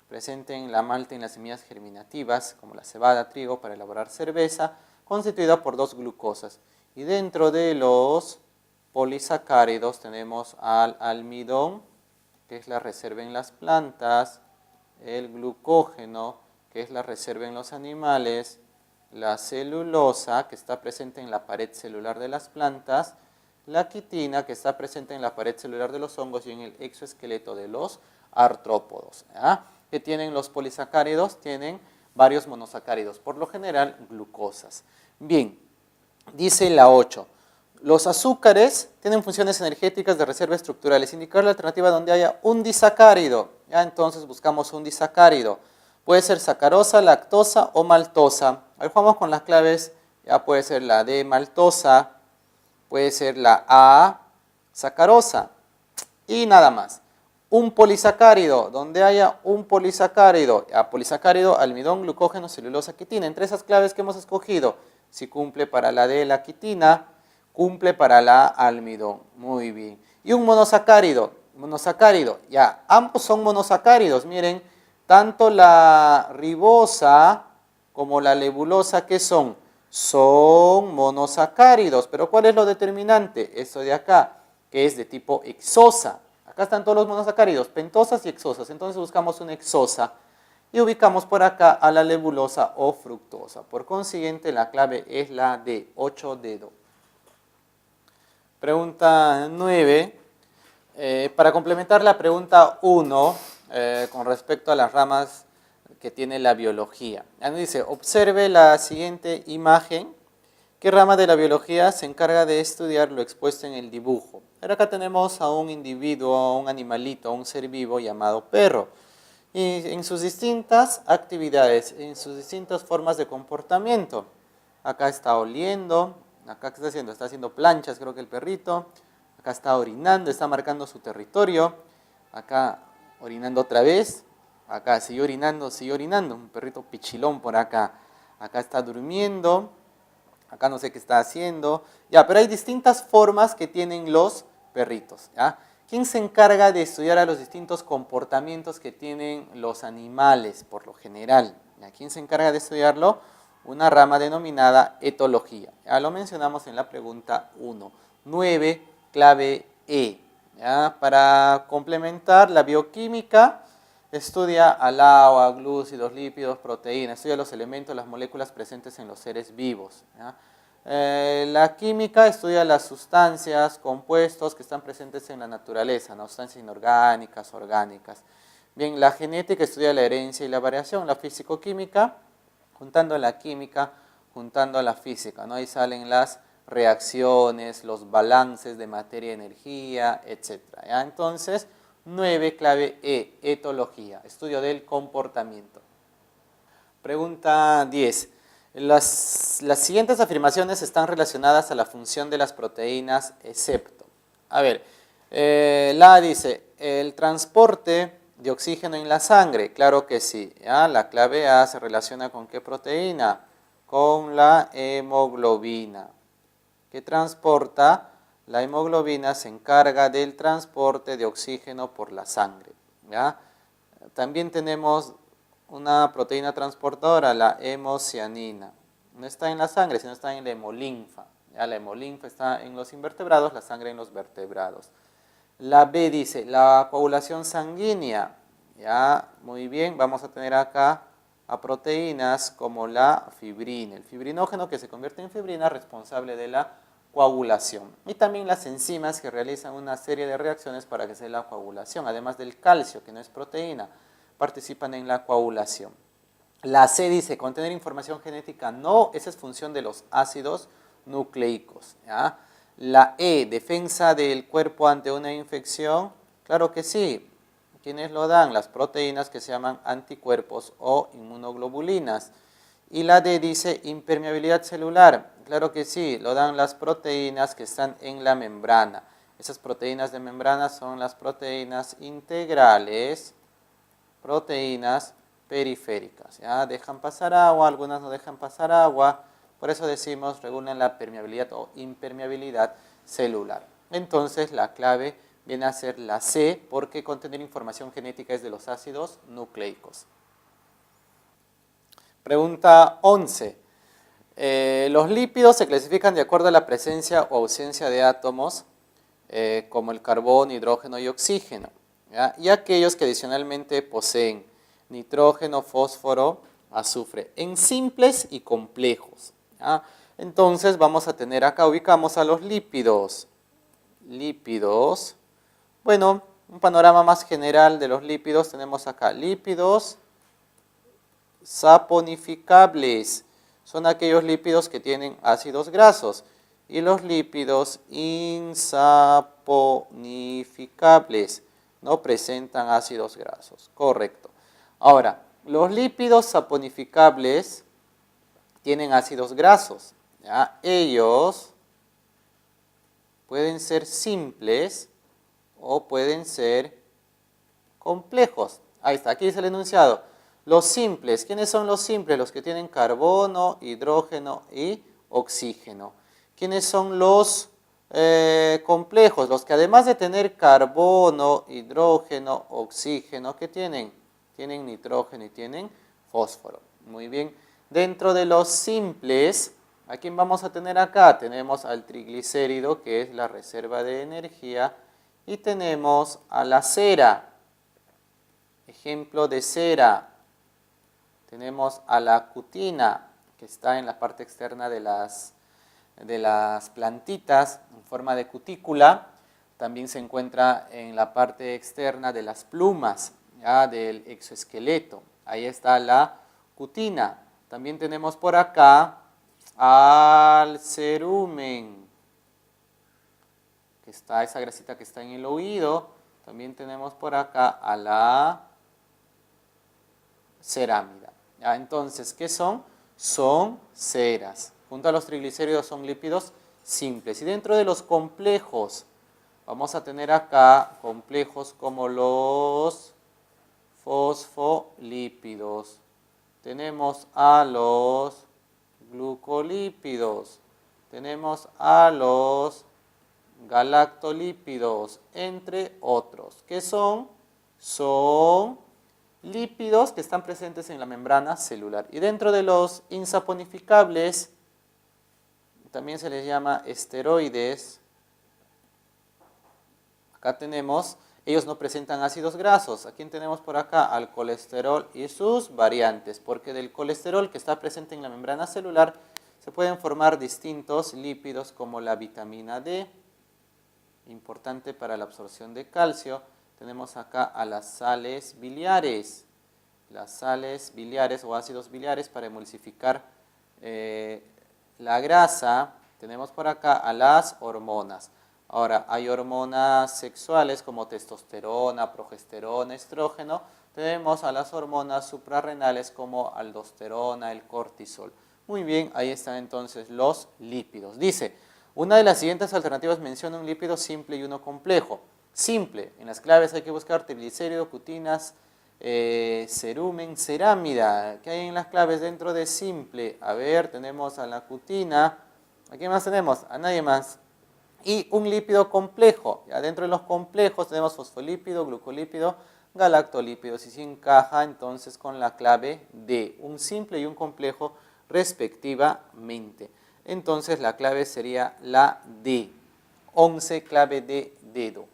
presente en la malta y en las semillas germinativas, como la cebada, trigo, para elaborar cerveza, constituida por 2 glucosas. Y dentro de los polisacáridos tenemos al almidón, que es la reserva en las plantas, el glucógeno, que es la reserva en los animales, la celulosa, que está presente en la pared celular de las plantas, la quitina, que está presente en la pared celular de los hongos y en el exoesqueleto de los artrópodos. ¿Ya? ¿Qué tienen los polisacáridos? Tienen varios monosacáridos, por lo general glucosas. Bien, dice la 8. Los azúcares tienen funciones energéticas de reserva estructurales. Indicar la alternativa donde haya un disacárido. Ya, entonces buscamos un disacárido. Puede ser sacarosa, lactosa o maltosa. Ahí jugamos con las claves. Ya puede ser la D maltosa, puede ser la A sacarosa y nada más. Un polisacárido, donde haya un polisacárido. Ya, polisacárido, almidón, glucógeno, celulosa, quitina. Entre esas claves que hemos escogido, si cumple para la D la quitina, cumple para la almidón. Muy bien. Y un monosacárido, ya, ambos son monosacáridos. Miren, tanto la ribosa como la lebulosa, ¿qué son? Son monosacáridos. Pero ¿cuál es lo determinante? Esto de acá, que es de tipo hexosa. Acá están todos los monosacáridos, pentosas y hexosas. Entonces buscamos una hexosa y ubicamos por acá a la lebulosa o fructosa. Por consiguiente, la clave es la D, 8 dedo. Pregunta 9. Para complementar la pregunta 1, con respecto a las ramas que tiene la biología. Nos dice, observe la siguiente imagen. ¿Qué rama de la biología se encarga de estudiar lo expuesto en el dibujo? Ahora acá tenemos a un individuo, a un animalito, a un ser vivo llamado perro. Y en sus distintas actividades, en sus distintas formas de comportamiento. Acá está oliendo, acá ¿qué está haciendo? Está haciendo planchas, creo que el perrito. Acá está orinando, está marcando su territorio. Acá orinando otra vez. Acá sigue orinando, un perrito pichilón por acá. Acá está durmiendo. Acá no sé qué está haciendo. Ya, pero hay distintas formas que tienen los perritos. ¿Ya? ¿Quién se encarga de estudiar a los distintos comportamientos que tienen los animales, por lo general? ¿Ya? ¿Quién se encarga de estudiarlo? Una rama denominada etología. Ya lo mencionamos en la pregunta 1. 9, clave E. ¿Ya? Para complementar, la bioquímica estudia al agua, glúcidos, lípidos, proteínas, estudia los elementos, las moléculas presentes en los seres vivos. ¿Ya? La química estudia las sustancias, compuestos que están presentes en la naturaleza, ¿no? Sustancias inorgánicas, orgánicas. Bien, la genética estudia la herencia y la variación, la físico-química, juntando la química, juntando la física, ¿no? Ahí salen las reacciones, los balances de materia y energía, etc. ¿Ya? Entonces, 9, clave E, etología, estudio del comportamiento. Pregunta 10. Las siguientes afirmaciones están relacionadas a la función de las proteínas, excepto. A ver, la A dice, el transporte de oxígeno en la sangre. Claro que sí. ¿Ya? La clave A se relaciona con ¿qué proteína? Con la hemoglobina. ¿Qué transporta? La hemoglobina se encarga del transporte de oxígeno por la sangre. ¿Ya? También tenemos una proteína transportadora, la hemocianina. No está en la sangre, sino está en la hemolinfa. ¿Ya? La hemolinfa está en los invertebrados, la sangre en los vertebrados. La B dice, la coagulación sanguínea. Ya, muy bien, vamos a tener acá a proteínas como la fibrina, el fibrinógeno que se convierte en fibrina responsable de la coagulación. Y también las enzimas que realizan una serie de reacciones para que se dé la coagulación, además del calcio, que no es proteína, participan en la coagulación. La C dice, contener información genética, no, esa es función de los ácidos nucleicos. ¿Ya? La E, defensa del cuerpo ante una infección, claro que sí. ¿Quiénes lo dan? Las proteínas que se llaman anticuerpos o inmunoglobulinas. Y la D dice impermeabilidad celular, claro que sí, lo dan las proteínas que están en la membrana. Esas proteínas de membrana son las proteínas integrales, proteínas periféricas. ¿Ya? Dejan pasar agua, algunas no dejan pasar agua, por eso decimos regulan la permeabilidad o impermeabilidad celular. Entonces la clave viene a ser la C, porque contener información genética es de los ácidos nucleicos. Pregunta 11. Los lípidos se clasifican de acuerdo a la presencia o ausencia de átomos, como el carbono, hidrógeno y oxígeno. ¿Ya? Y aquellos que adicionalmente poseen nitrógeno, fósforo, azufre, en simples y complejos. ¿Ya? Entonces vamos a tener acá, ubicamos a los lípidos. Lípidos, bueno, un panorama más general de los lípidos, tenemos acá lípidos saponificables, son aquellos lípidos que tienen ácidos grasos, y los lípidos insaponificables no presentan ácidos grasos, correcto. Ahora, los lípidos saponificables tienen ácidos grasos, ¿ya? Ellos pueden ser simples o pueden ser complejos. Ahí está, aquí dice el enunciado. Los simples, ¿quiénes son los simples? Los que tienen carbono, hidrógeno y oxígeno. ¿Quiénes son los complejos? Los que además de tener carbono, hidrógeno, oxígeno, ¿qué tienen? Tienen nitrógeno y tienen fósforo. Muy bien. Dentro de los simples, ¿a quién vamos a tener acá? Tenemos al triglicérido, que es la reserva de energía, y tenemos a la cera. Ejemplo de cera. Tenemos a la cutina, que está en la parte externa de las plantitas en forma de cutícula. También se encuentra en la parte externa de las plumas. ya, del exoesqueleto. Ahí está la cutina. También tenemos por acá al cerumen, que está esa grasita que está en el oído. También tenemos por acá a la cerámida. ¿Ya? Entonces, ¿qué son? Son ceras. Junto a los triglicéridos son lípidos simples. Y dentro de los complejos, vamos a tener acá complejos como los fosfolípidos. Tenemos a los glucolípidos. Tenemos a los galactolípidos, entre otros. ¿Qué son? Son lípidos que están presentes en la membrana celular. Y dentro de los insaponificables, también se les llama esteroides. Acá tenemos, ellos no presentan ácidos grasos. ¿A quién tenemos por acá? Al colesterol y sus variantes, porque del colesterol que está presente en la membrana celular se pueden formar distintos lípidos como la vitamina D, importante para la absorción de calcio. Tenemos acá a las sales biliares o ácidos biliares para emulsificar la grasa. Tenemos por acá a las hormonas. Ahora, hay hormonas sexuales como testosterona, progesterona, estrógeno. Tenemos a las hormonas suprarrenales como aldosterona, el cortisol. Muy bien, ahí están entonces los lípidos. Dice, una de las siguientes alternativas menciona un lípido simple y uno complejo. Simple, en las claves hay que buscar triglicérido, cutinas, cerumen, cerámida. ¿Qué hay en las claves dentro de simple? A ver, tenemos a la cutina. ¿A quién más tenemos? A nadie más. Y un lípido complejo. Ya dentro de los complejos tenemos fosfolípido, glucolípido, galactolípidos. Y se encaja entonces con la clave D, un simple y un complejo respectivamente. Entonces la clave sería la D. 11, clave de dedo.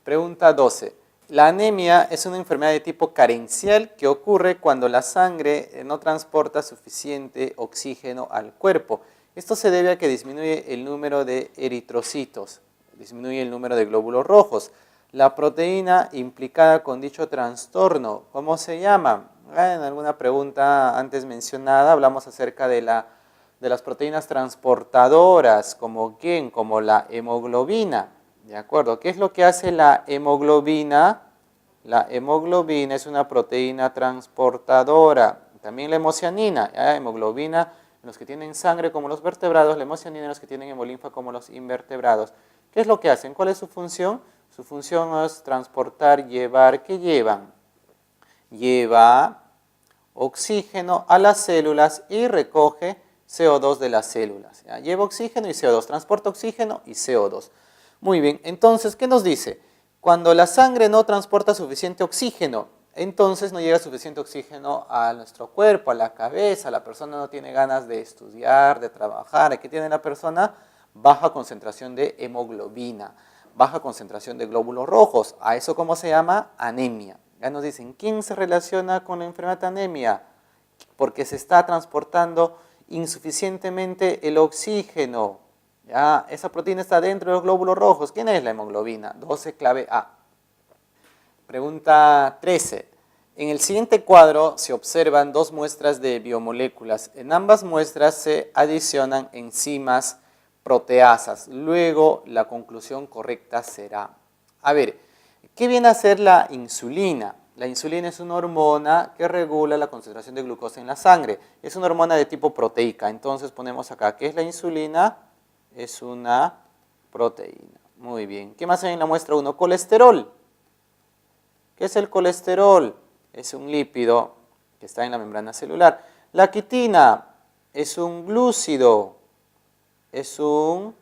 Pregunta 12. La anemia es una enfermedad de tipo carencial que ocurre cuando la sangre no transporta suficiente oxígeno al cuerpo. Esto se debe a que disminuye el número de eritrocitos, disminuye el número de glóbulos rojos. La proteína implicada con dicho trastorno, ¿cómo se llama? En alguna pregunta antes mencionada hablamos acerca de las proteínas transportadoras, como ¿quién? Como la hemoglobina. ¿De acuerdo? ¿Qué es lo que hace la hemoglobina? La hemoglobina es una proteína transportadora. También la hemocianina, hemoglobina en los que tienen sangre como los vertebrados, la hemocianina en los que tienen hemolinfa como los invertebrados. ¿Qué es lo que hacen? ¿Cuál es su función? Su función es transportar, llevar. ¿Qué llevan? Lleva oxígeno a las células y recoge CO2 de las células. ¿Ya? Lleva oxígeno y CO2, transporta oxígeno y CO2. Muy bien, entonces, ¿qué nos dice? Cuando la sangre no transporta suficiente oxígeno, entonces no llega suficiente oxígeno a nuestro cuerpo, a la cabeza, la persona no tiene ganas de estudiar, de trabajar. ¿Qué tiene la persona? Baja concentración de hemoglobina, baja concentración de glóbulos rojos. ¿A eso cómo se llama? Anemia. Ya nos dicen, ¿quién se relaciona con la enfermedad de anemia? Porque se está transportando insuficientemente el oxígeno. ¿Ya? Esa proteína está dentro de los glóbulos rojos. ¿Quién es la hemoglobina? 12, clave A. Pregunta 13. En el siguiente cuadro se observan dos muestras de biomoléculas. En ambas muestras se adicionan enzimas proteasas. Luego la conclusión correcta será. A ver, ¿qué viene a ser la insulina? La insulina es una hormona que regula la concentración de glucosa en la sangre. Es una hormona de tipo proteica. Entonces ponemos acá, ¿qué es la insulina? Es una proteína. Muy bien. ¿Qué más hay en la muestra 1? Colesterol. ¿Qué es el colesterol? Es un lípido que está en la membrana celular. La quitina es un glúcido. Es un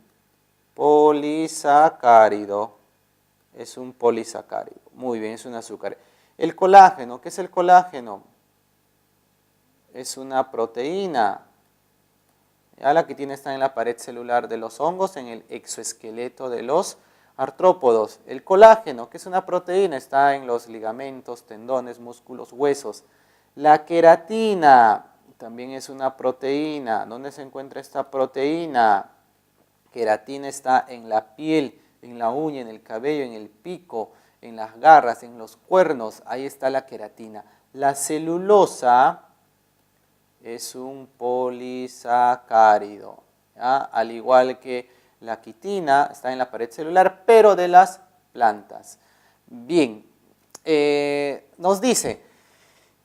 polisacárido. Es un polisacárido. Muy bien, es un azúcar. El colágeno, ¿qué es el colágeno? Es una proteína. Ya la quitina está en la pared celular de los hongos, en el exoesqueleto de los artrópodos. El colágeno, que es una proteína, está en los ligamentos, tendones, músculos, huesos. La queratina también es una proteína. ¿Dónde se encuentra esta proteína? Queratina está en la piel, en la uña, en el cabello, en el pico, en las garras, en los cuernos, ahí está la queratina. La celulosa es un polisacárido, ¿ya? Al igual que la quitina está en la pared celular, pero de las plantas. Bien, nos dice,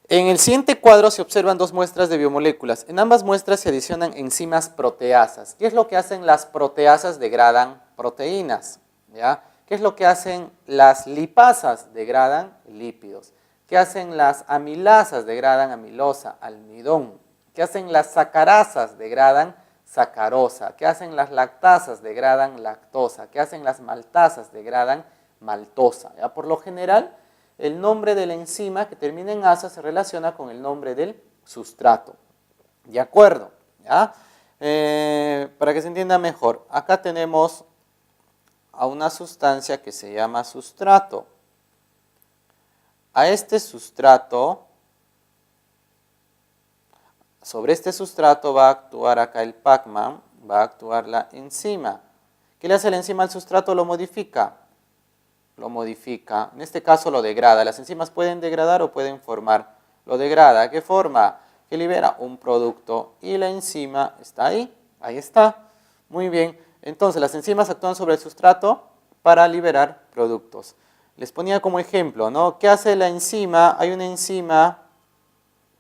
en el siguiente cuadro se observan dos muestras de biomoléculas. En ambas muestras se adicionan enzimas proteasas. ¿Qué es lo que hacen las proteasas? Degradan proteínas, ¿ya? ¿Qué es lo que hacen las lipasas? Degradan lípidos. ¿Qué hacen las amilasas? Degradan amilosa, almidón. ¿Qué hacen las sacarasas? Degradan sacarosa. ¿Qué hacen las lactasas? Degradan lactosa. ¿Qué hacen las maltasas? Degradan maltosa. ¿Ya? Por lo general, el nombre de la enzima que termina en asa se relaciona con el nombre del sustrato. ¿De acuerdo? ¿Ya? Para que se entienda mejor, acá tenemos a una sustancia que se llama sustrato. A este sustrato, sobre este sustrato va a actuar acá el Pacman, va a actuar la enzima. ¿Qué le hace la enzima al sustrato? Lo modifica. Lo modifica, en este caso lo degrada. Las enzimas pueden degradar o pueden formar. Lo degrada, ¿qué forma? Que libera un producto y la enzima está ahí, ahí está. Muy bien, entonces las enzimas actúan sobre el sustrato para liberar productos. Les ponía como ejemplo, ¿no? ¿Qué hace la enzima? Hay una enzima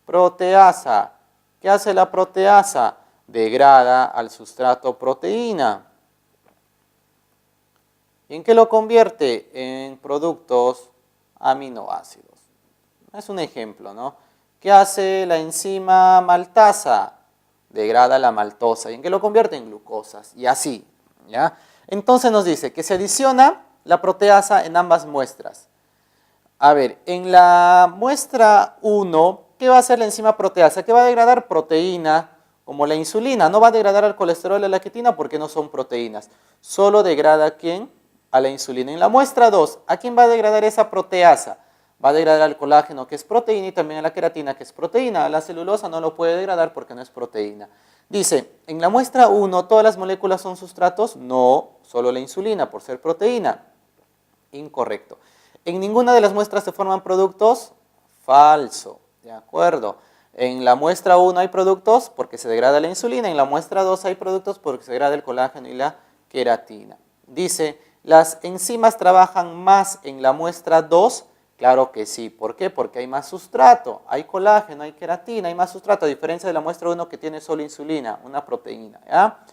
proteasa. ¿Qué hace la proteasa? Degrada al sustrato proteína. ¿Y en qué lo convierte? En productos aminoácidos. Es un ejemplo, ¿no? ¿Qué hace la enzima maltasa? Degrada la maltosa. ¿Y en qué lo convierte? En glucosas. Y así, ¿ya? Entonces nos dice que se adiciona la proteasa en ambas muestras. A ver, en la muestra 1, ¿qué va a hacer la enzima proteasa? Que va a degradar proteína, como la insulina. No va a degradar al colesterol y a la quitina porque no son proteínas. Solo degrada ¿a quién? A la insulina. En la muestra 2, ¿a quién va a degradar esa proteasa? Va a degradar al colágeno, que es proteína, y también a la queratina, que es proteína. A la celulosa no lo puede degradar porque no es proteína. Dice, en la muestra 1, ¿todas las moléculas son sustratos? No, solo la insulina, por ser proteína. Incorrecto. ¿En ninguna de las muestras se forman productos? Falso. ¿De acuerdo? En la muestra 1 hay productos porque se degrada la insulina. En la muestra 2 hay productos porque se degrada el colágeno y la queratina. Dice, ¿las enzimas trabajan más en la muestra 2? Claro que sí. ¿Por qué? Porque hay más sustrato, hay colágeno, hay queratina, hay más sustrato, a diferencia de la muestra 1 que tiene solo insulina, una proteína. ¿Ya?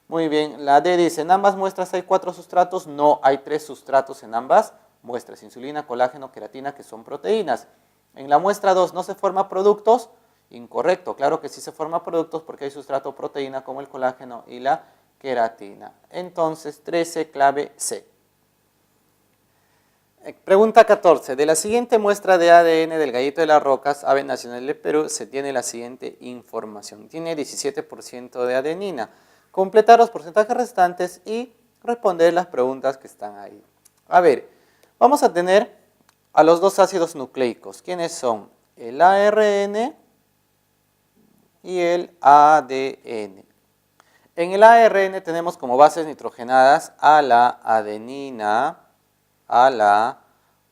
Muy bien, la D dice, ¿en ambas muestras hay 4 sustratos? No, hay 3 sustratos en ambas muestras, insulina, colágeno, queratina, que son proteínas. En la muestra 2, ¿no se forman productos? Incorrecto, claro que sí se forman productos porque hay sustrato proteína como el colágeno y la queratina. Entonces, 13, clave C. Pregunta 14. De la siguiente muestra de ADN del gallito de las rocas, ave nacional del Perú, se tiene la siguiente información. Tiene 17% de adenina. Completar los porcentajes restantes y responder las preguntas que están ahí. A ver, vamos a tener a los dos ácidos nucleicos. ¿Quiénes son? El ARN y el ADN. En el ARN tenemos como bases nitrogenadas a la adenina, a la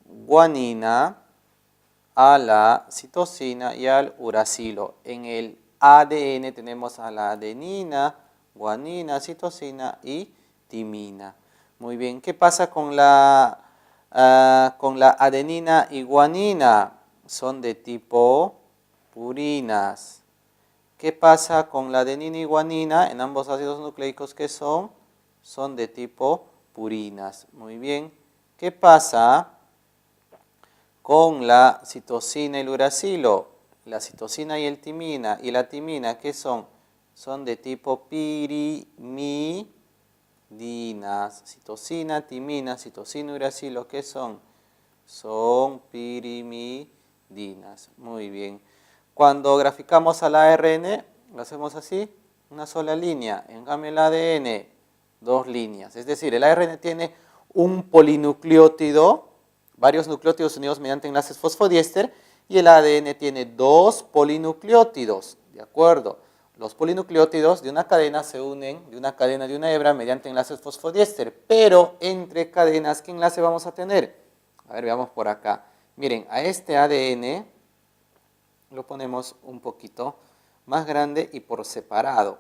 guanina, a la citosina y al uracilo. En el ADN tenemos a la adenina, guanina, citosina y timina. Muy bien, ¿qué pasa con la adenina y guanina? Son de tipo purinas. ¿Qué pasa con la adenina y guanina? En ambos ácidos nucleicos, ¿qué son? Son de tipo purinas. Muy bien. ¿Qué pasa con la citosina y el uracilo? La citosina y la timina, ¿qué son? Son de tipo pirimidinas. Citosina, timina, citosina y uracilo, ¿qué son? Son pirimidinas. Muy bien. Cuando graficamos al ARN, lo hacemos así, una sola línea. En cambio el ADN, 2 líneas. Es decir, el ARN tiene un polinucleótido, varios nucleótidos unidos mediante enlaces fosfodiéster, y el ADN tiene 2 polinucleótidos, ¿de acuerdo? Los polinucleótidos de una cadena se unen, de una cadena de una hebra, mediante enlaces fosfodiéster, pero entre cadenas, ¿qué enlace vamos a tener? A ver, veamos por acá. Miren, a este ADN lo ponemos un poquito más grande y por separado.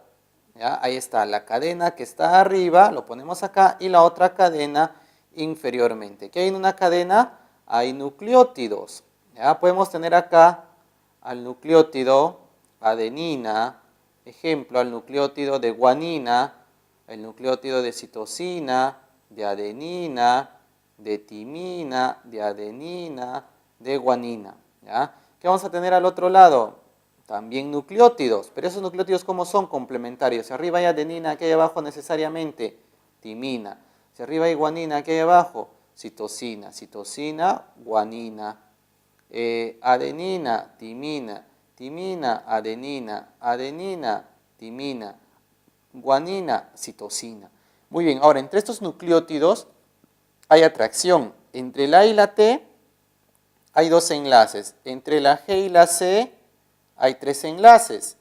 ¿Ya? Ahí está la cadena que está arriba, lo ponemos acá, y la otra cadena inferiormente. ¿Qué hay en una cadena? Hay nucleótidos. ¿Ya? Podemos tener acá al nucleótido adenina, ejemplo, al nucleótido de guanina, el nucleótido de citosina, de adenina, de timina, de adenina, de guanina. ¿Ya? ¿Qué vamos a tener al otro lado? También nucleótidos, pero esos nucleótidos ¿cómo son? Complementarios. Si arriba hay adenina, aquí hay abajo necesariamente timina. Si arriba hay guanina, aquí hay abajo citosina. Citosina, guanina. Adenina, timina. Timina, adenina. Adenina, timina. Guanina, citosina. Muy bien, ahora entre estos nucleótidos hay atracción. Entre la A y la T hay 2 enlaces. Entre la G y la C hay 3 enlaces.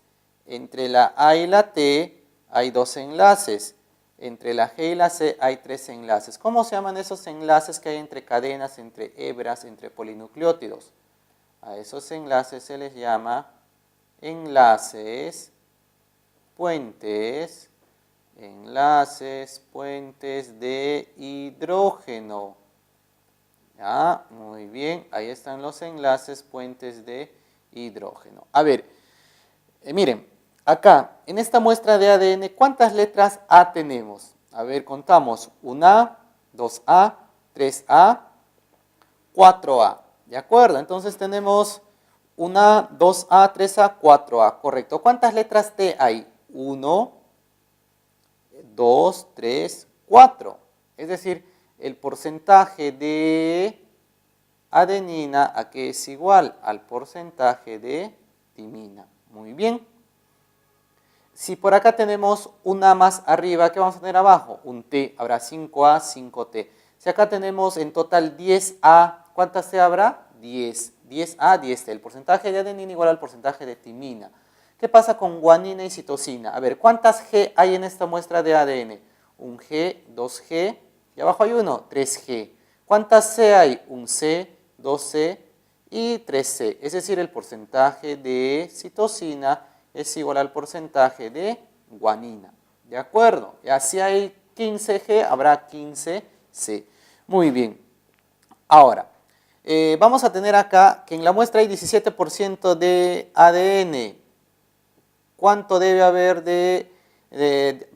Entre la A y la T hay 2 enlaces. Entre la G y la C hay 3 enlaces. ¿Cómo se llaman esos enlaces que hay entre cadenas, entre hebras, entre polinucleótidos? A esos enlaces se les llama enlaces puentes de hidrógeno. ¿Ya? Muy bien, ahí están los enlaces puentes de hidrógeno. A ver, miren, acá, en esta muestra de ADN, ¿cuántas letras A tenemos? A ver, contamos, 1A, 2A, 3A, 4A. ¿De acuerdo? Entonces tenemos 1A, 2A, 3A, 4A, correcto. ¿Cuántas letras T hay? 1, 2, 3, 4. Es decir, el porcentaje de adenina aquí es igual al porcentaje de timina. Muy bien. Si por acá tenemos una más arriba, ¿qué vamos a tener abajo? Un T, habrá 5A, 5T. Si acá tenemos en total 10A, ¿cuántas T habrá? 10. 10A, 10T. El porcentaje de adenina igual al porcentaje de timina. ¿Qué pasa con guanina y citosina? A ver, ¿cuántas G hay en esta muestra de ADN? Un G, 2G, y abajo hay uno, 3G. ¿Cuántas C hay? Un C, 2C y 3C. Es decir, el porcentaje de citosina es igual al porcentaje de guanina. ¿De acuerdo? Y así hay 15G, habrá 15C. Muy bien. Ahora, vamos a tener acá que en la muestra hay 17% de ADN. ¿Cuánto debe haber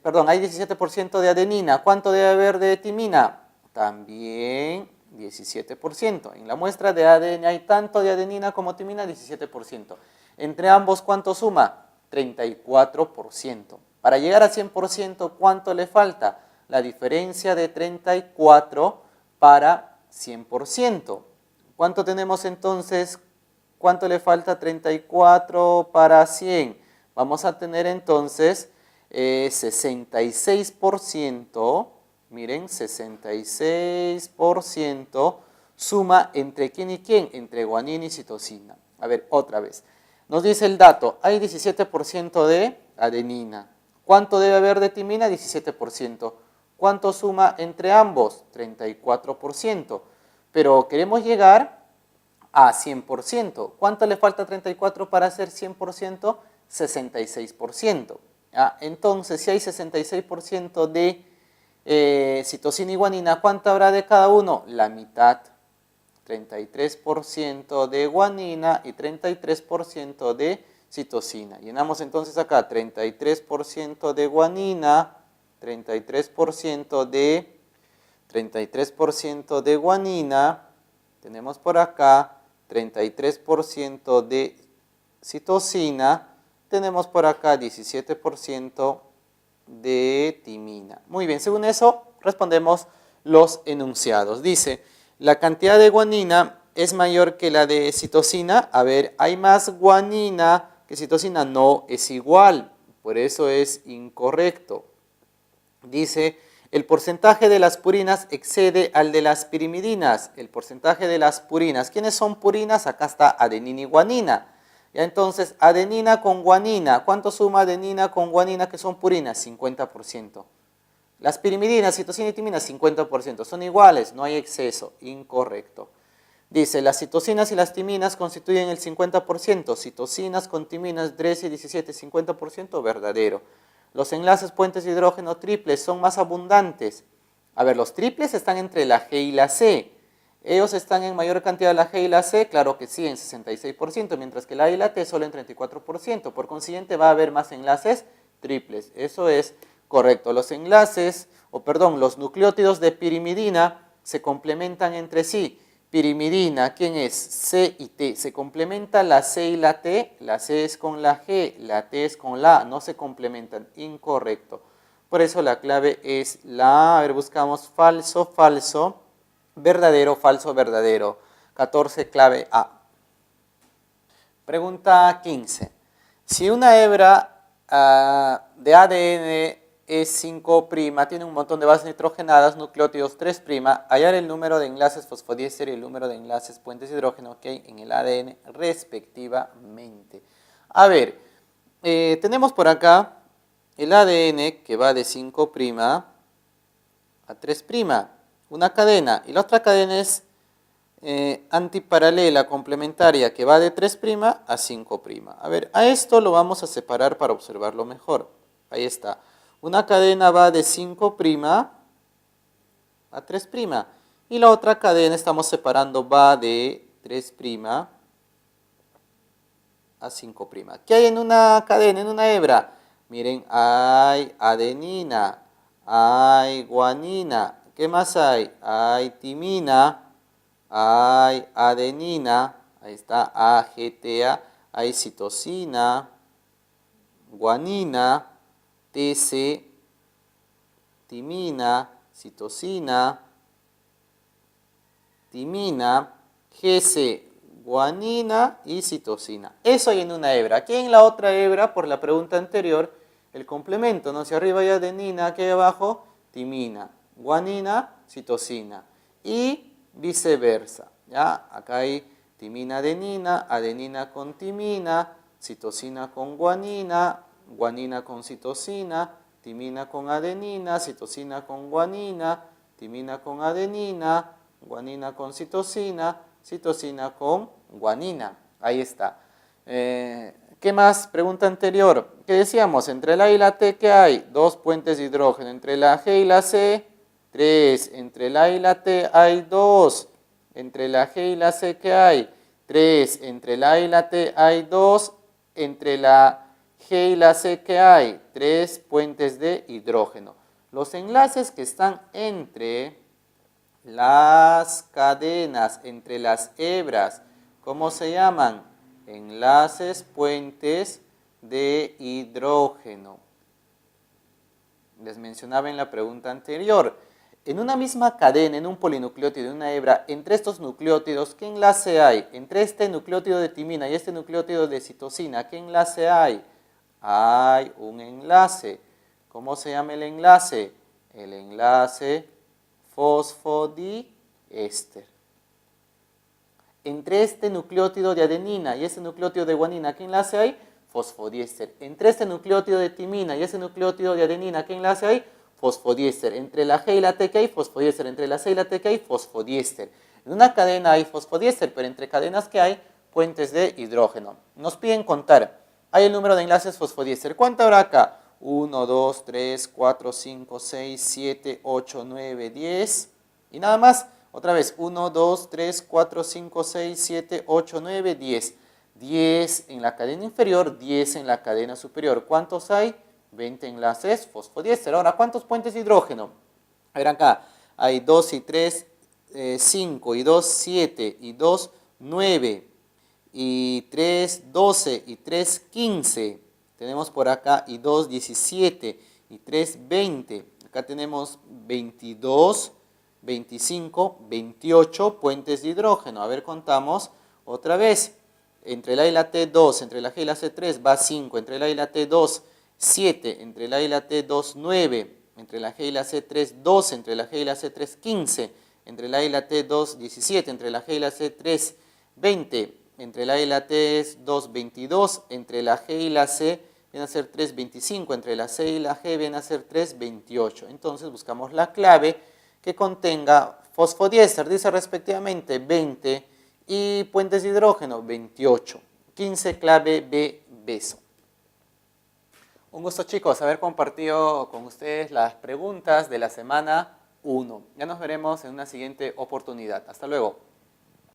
perdón, hay 17% de adenina? ¿Cuánto debe haber de timina? También 17%. En la muestra de ADN hay tanto de adenina como timina, 17%. Entre ambos, ¿cuánto suma? 34%. Para llegar a 100%, ¿cuánto le falta? La diferencia de 34 para 100%. ¿Cuánto tenemos entonces? ¿Cuánto le falta? 34 para 100. Vamos a tener entonces 66%, miren, 66% suma entre quién y quién, entre guanina y citosina. A ver, otra vez. Nos dice el dato, hay 17% de adenina. ¿Cuánto debe haber de timina? 17%. ¿Cuánto suma entre ambos? 34%. Pero queremos llegar a 100%. ¿Cuánto le falta a 34 para ser 100%? 66%. ¿Ya? Entonces, si hay 66% de citosina y guanina, ¿cuánto habrá de cada uno? La mitad. 33% de guanina y 33% de citosina. Llenamos entonces acá 33% de guanina, 33% de guanina, tenemos por acá 33% de citosina, tenemos por acá 17% de timina. Muy bien, según eso respondemos los enunciados. Dice, la cantidad de guanina es mayor que la de citosina. A ver, ¿hay más guanina que citosina? No, es igual, por eso es incorrecto. Dice, el porcentaje de las purinas excede al de las pirimidinas. El porcentaje de las purinas. ¿Quiénes son purinas? Acá está adenina y guanina. Ya entonces, adenina con guanina. ¿Cuánto suma adenina con guanina que son purinas? 50%. Las pirimidinas, citosina y timina, 50%. Son iguales, no hay exceso. Incorrecto. Dice, las citosinas y las timinas constituyen el 50%. Citosinas con timinas 13 y 17, 50% verdadero. Los enlaces puentes de hidrógeno triples son más abundantes. A ver, los triples están entre la G y la C. ¿Ellos están en mayor cantidad la G y la C? Claro que sí, en 66%, mientras que la A y la T solo en 34%. Por consiguiente, va a haber más enlaces triples. Eso es correcto. Los enlaces, los nucleótidos de pirimidina se complementan entre sí. Pirimidina, ¿quién es? C y T. Se complementa la C y la T. La C es con la G, la T es con la A. No se complementan. Incorrecto. Por eso la clave es la A. A ver, buscamos falso, falso. Verdadero, falso, verdadero. 14, clave A. Pregunta 15. Si una hebra de ADN es 5', tiene un montón de bases nitrogenadas, nucleótidos 3', hallar el número de enlaces fosfodiéster y el número de enlaces puentes de hidrógeno que hay en el ADN respectivamente. A ver, tenemos por acá el ADN que va de 5' a 3'. Una cadena, y la otra cadena es antiparalela, complementaria, que va de 3' a 5'. A ver, a esto lo vamos a separar para observarlo mejor. Ahí está. Una cadena va de 5' a 3'. Y la otra cadena, estamos separando, va de 3' a 5'. ¿Qué hay en una cadena, en una hebra? Miren, hay adenina, hay guanina. ¿Qué más hay? Hay timina, hay adenina, ahí está AGTA, hay citosina, guanina, TC, timina, citosina, timina, GC, guanina y citosina. Eso hay en una hebra. Aquí en la otra hebra, por la pregunta anterior, el complemento, ¿no? Si arriba hay adenina, aquí abajo, timina, guanina, citosina y viceversa, ¿ya? Acá hay timina, adenina, adenina con timina, citosina con guanina, guanina con citosina, timina con adenina, citosina con guanina, timina con adenina, guanina con citosina, citosina con guanina. Ahí está. ¿Qué más? Pregunta anterior. ¿Qué decíamos? Entre la A y la T, ¿qué hay? 2 puentes de hidrógeno. Entre la G y la C, 3. Entre la A y la T hay 2. Entre la G y la C, ¿qué hay? 3. Entre la A y la T hay 2. Entre la G y la C, ¿qué hay? 3 puentes de hidrógeno. Los enlaces que están entre las cadenas, entre las hebras, ¿cómo se llaman? Enlaces puentes de hidrógeno. Les mencionaba en la pregunta anterior. En una misma cadena, en un polinucleótido, en una hebra, entre estos nucleótidos, ¿qué enlace hay? Entre este nucleótido de timina y este nucleótido de citosina, ¿qué enlace hay? Hay un enlace. ¿Cómo se llama el enlace? El enlace fosfodiéster. Entre este nucleótido de adenina y este nucleótido de guanina, ¿qué enlace hay? Fosfodiéster. Entre este nucleótido de timina y este nucleótido de adenina, ¿qué enlace hay? Fosfodiéster. Entre la G y la T, ¿qué hay? Fosfodiéster. Entre la C y la T, ¿qué hay? Fosfodiéster. En una cadena hay fosfodiéster, pero entre cadenas, ¿qué hay? Puentes de hidrógeno. Nos piden contar. Hay el número de enlaces fosfodiéster. ¿Cuánto habrá acá? 1, 2, 3, 4, 5, 6, 7, 8, 9, 10. Y nada más. Otra vez, 1, 2, 3, 4, 5, 6, 7, 8, 9, 10. 10 en la cadena inferior, 10 en la cadena superior. ¿Cuántos hay? 20 enlaces fosfodiéster. Ahora, ¿cuántos puentes de hidrógeno? A ver acá, hay 2 y 3, 5 y 2, 7 y 2, 9 y 3, 12 y 3, 15. Tenemos por acá y 2, 17 y 3, 20. Acá tenemos 22, 25, 28 puentes de hidrógeno. A ver, contamos otra vez. Entre la A y la T, 2. Entre la G y la C, 3. Va 5. Entre la A y la T, 2, 7. Entre la A y la T, 2, 9. Entre la G y la C, 3, 12. Entre la G y la C, 3, 15. Entre la A y la T, 2, 17. Entre la G y la C, 3, 20. Entre la A y la T es 2, 22. Entre la G y la C viene a ser 3, 25. Entre la C y la G viene a ser 3, 28. Entonces buscamos la clave que contenga fosfodiéster. Dice respectivamente 20 Y puentes de hidrógeno, 28. 15, clave B, beso. Un gusto, chicos, haber compartido con ustedes las preguntas de la semana 1. Ya nos veremos en una siguiente oportunidad. Hasta luego.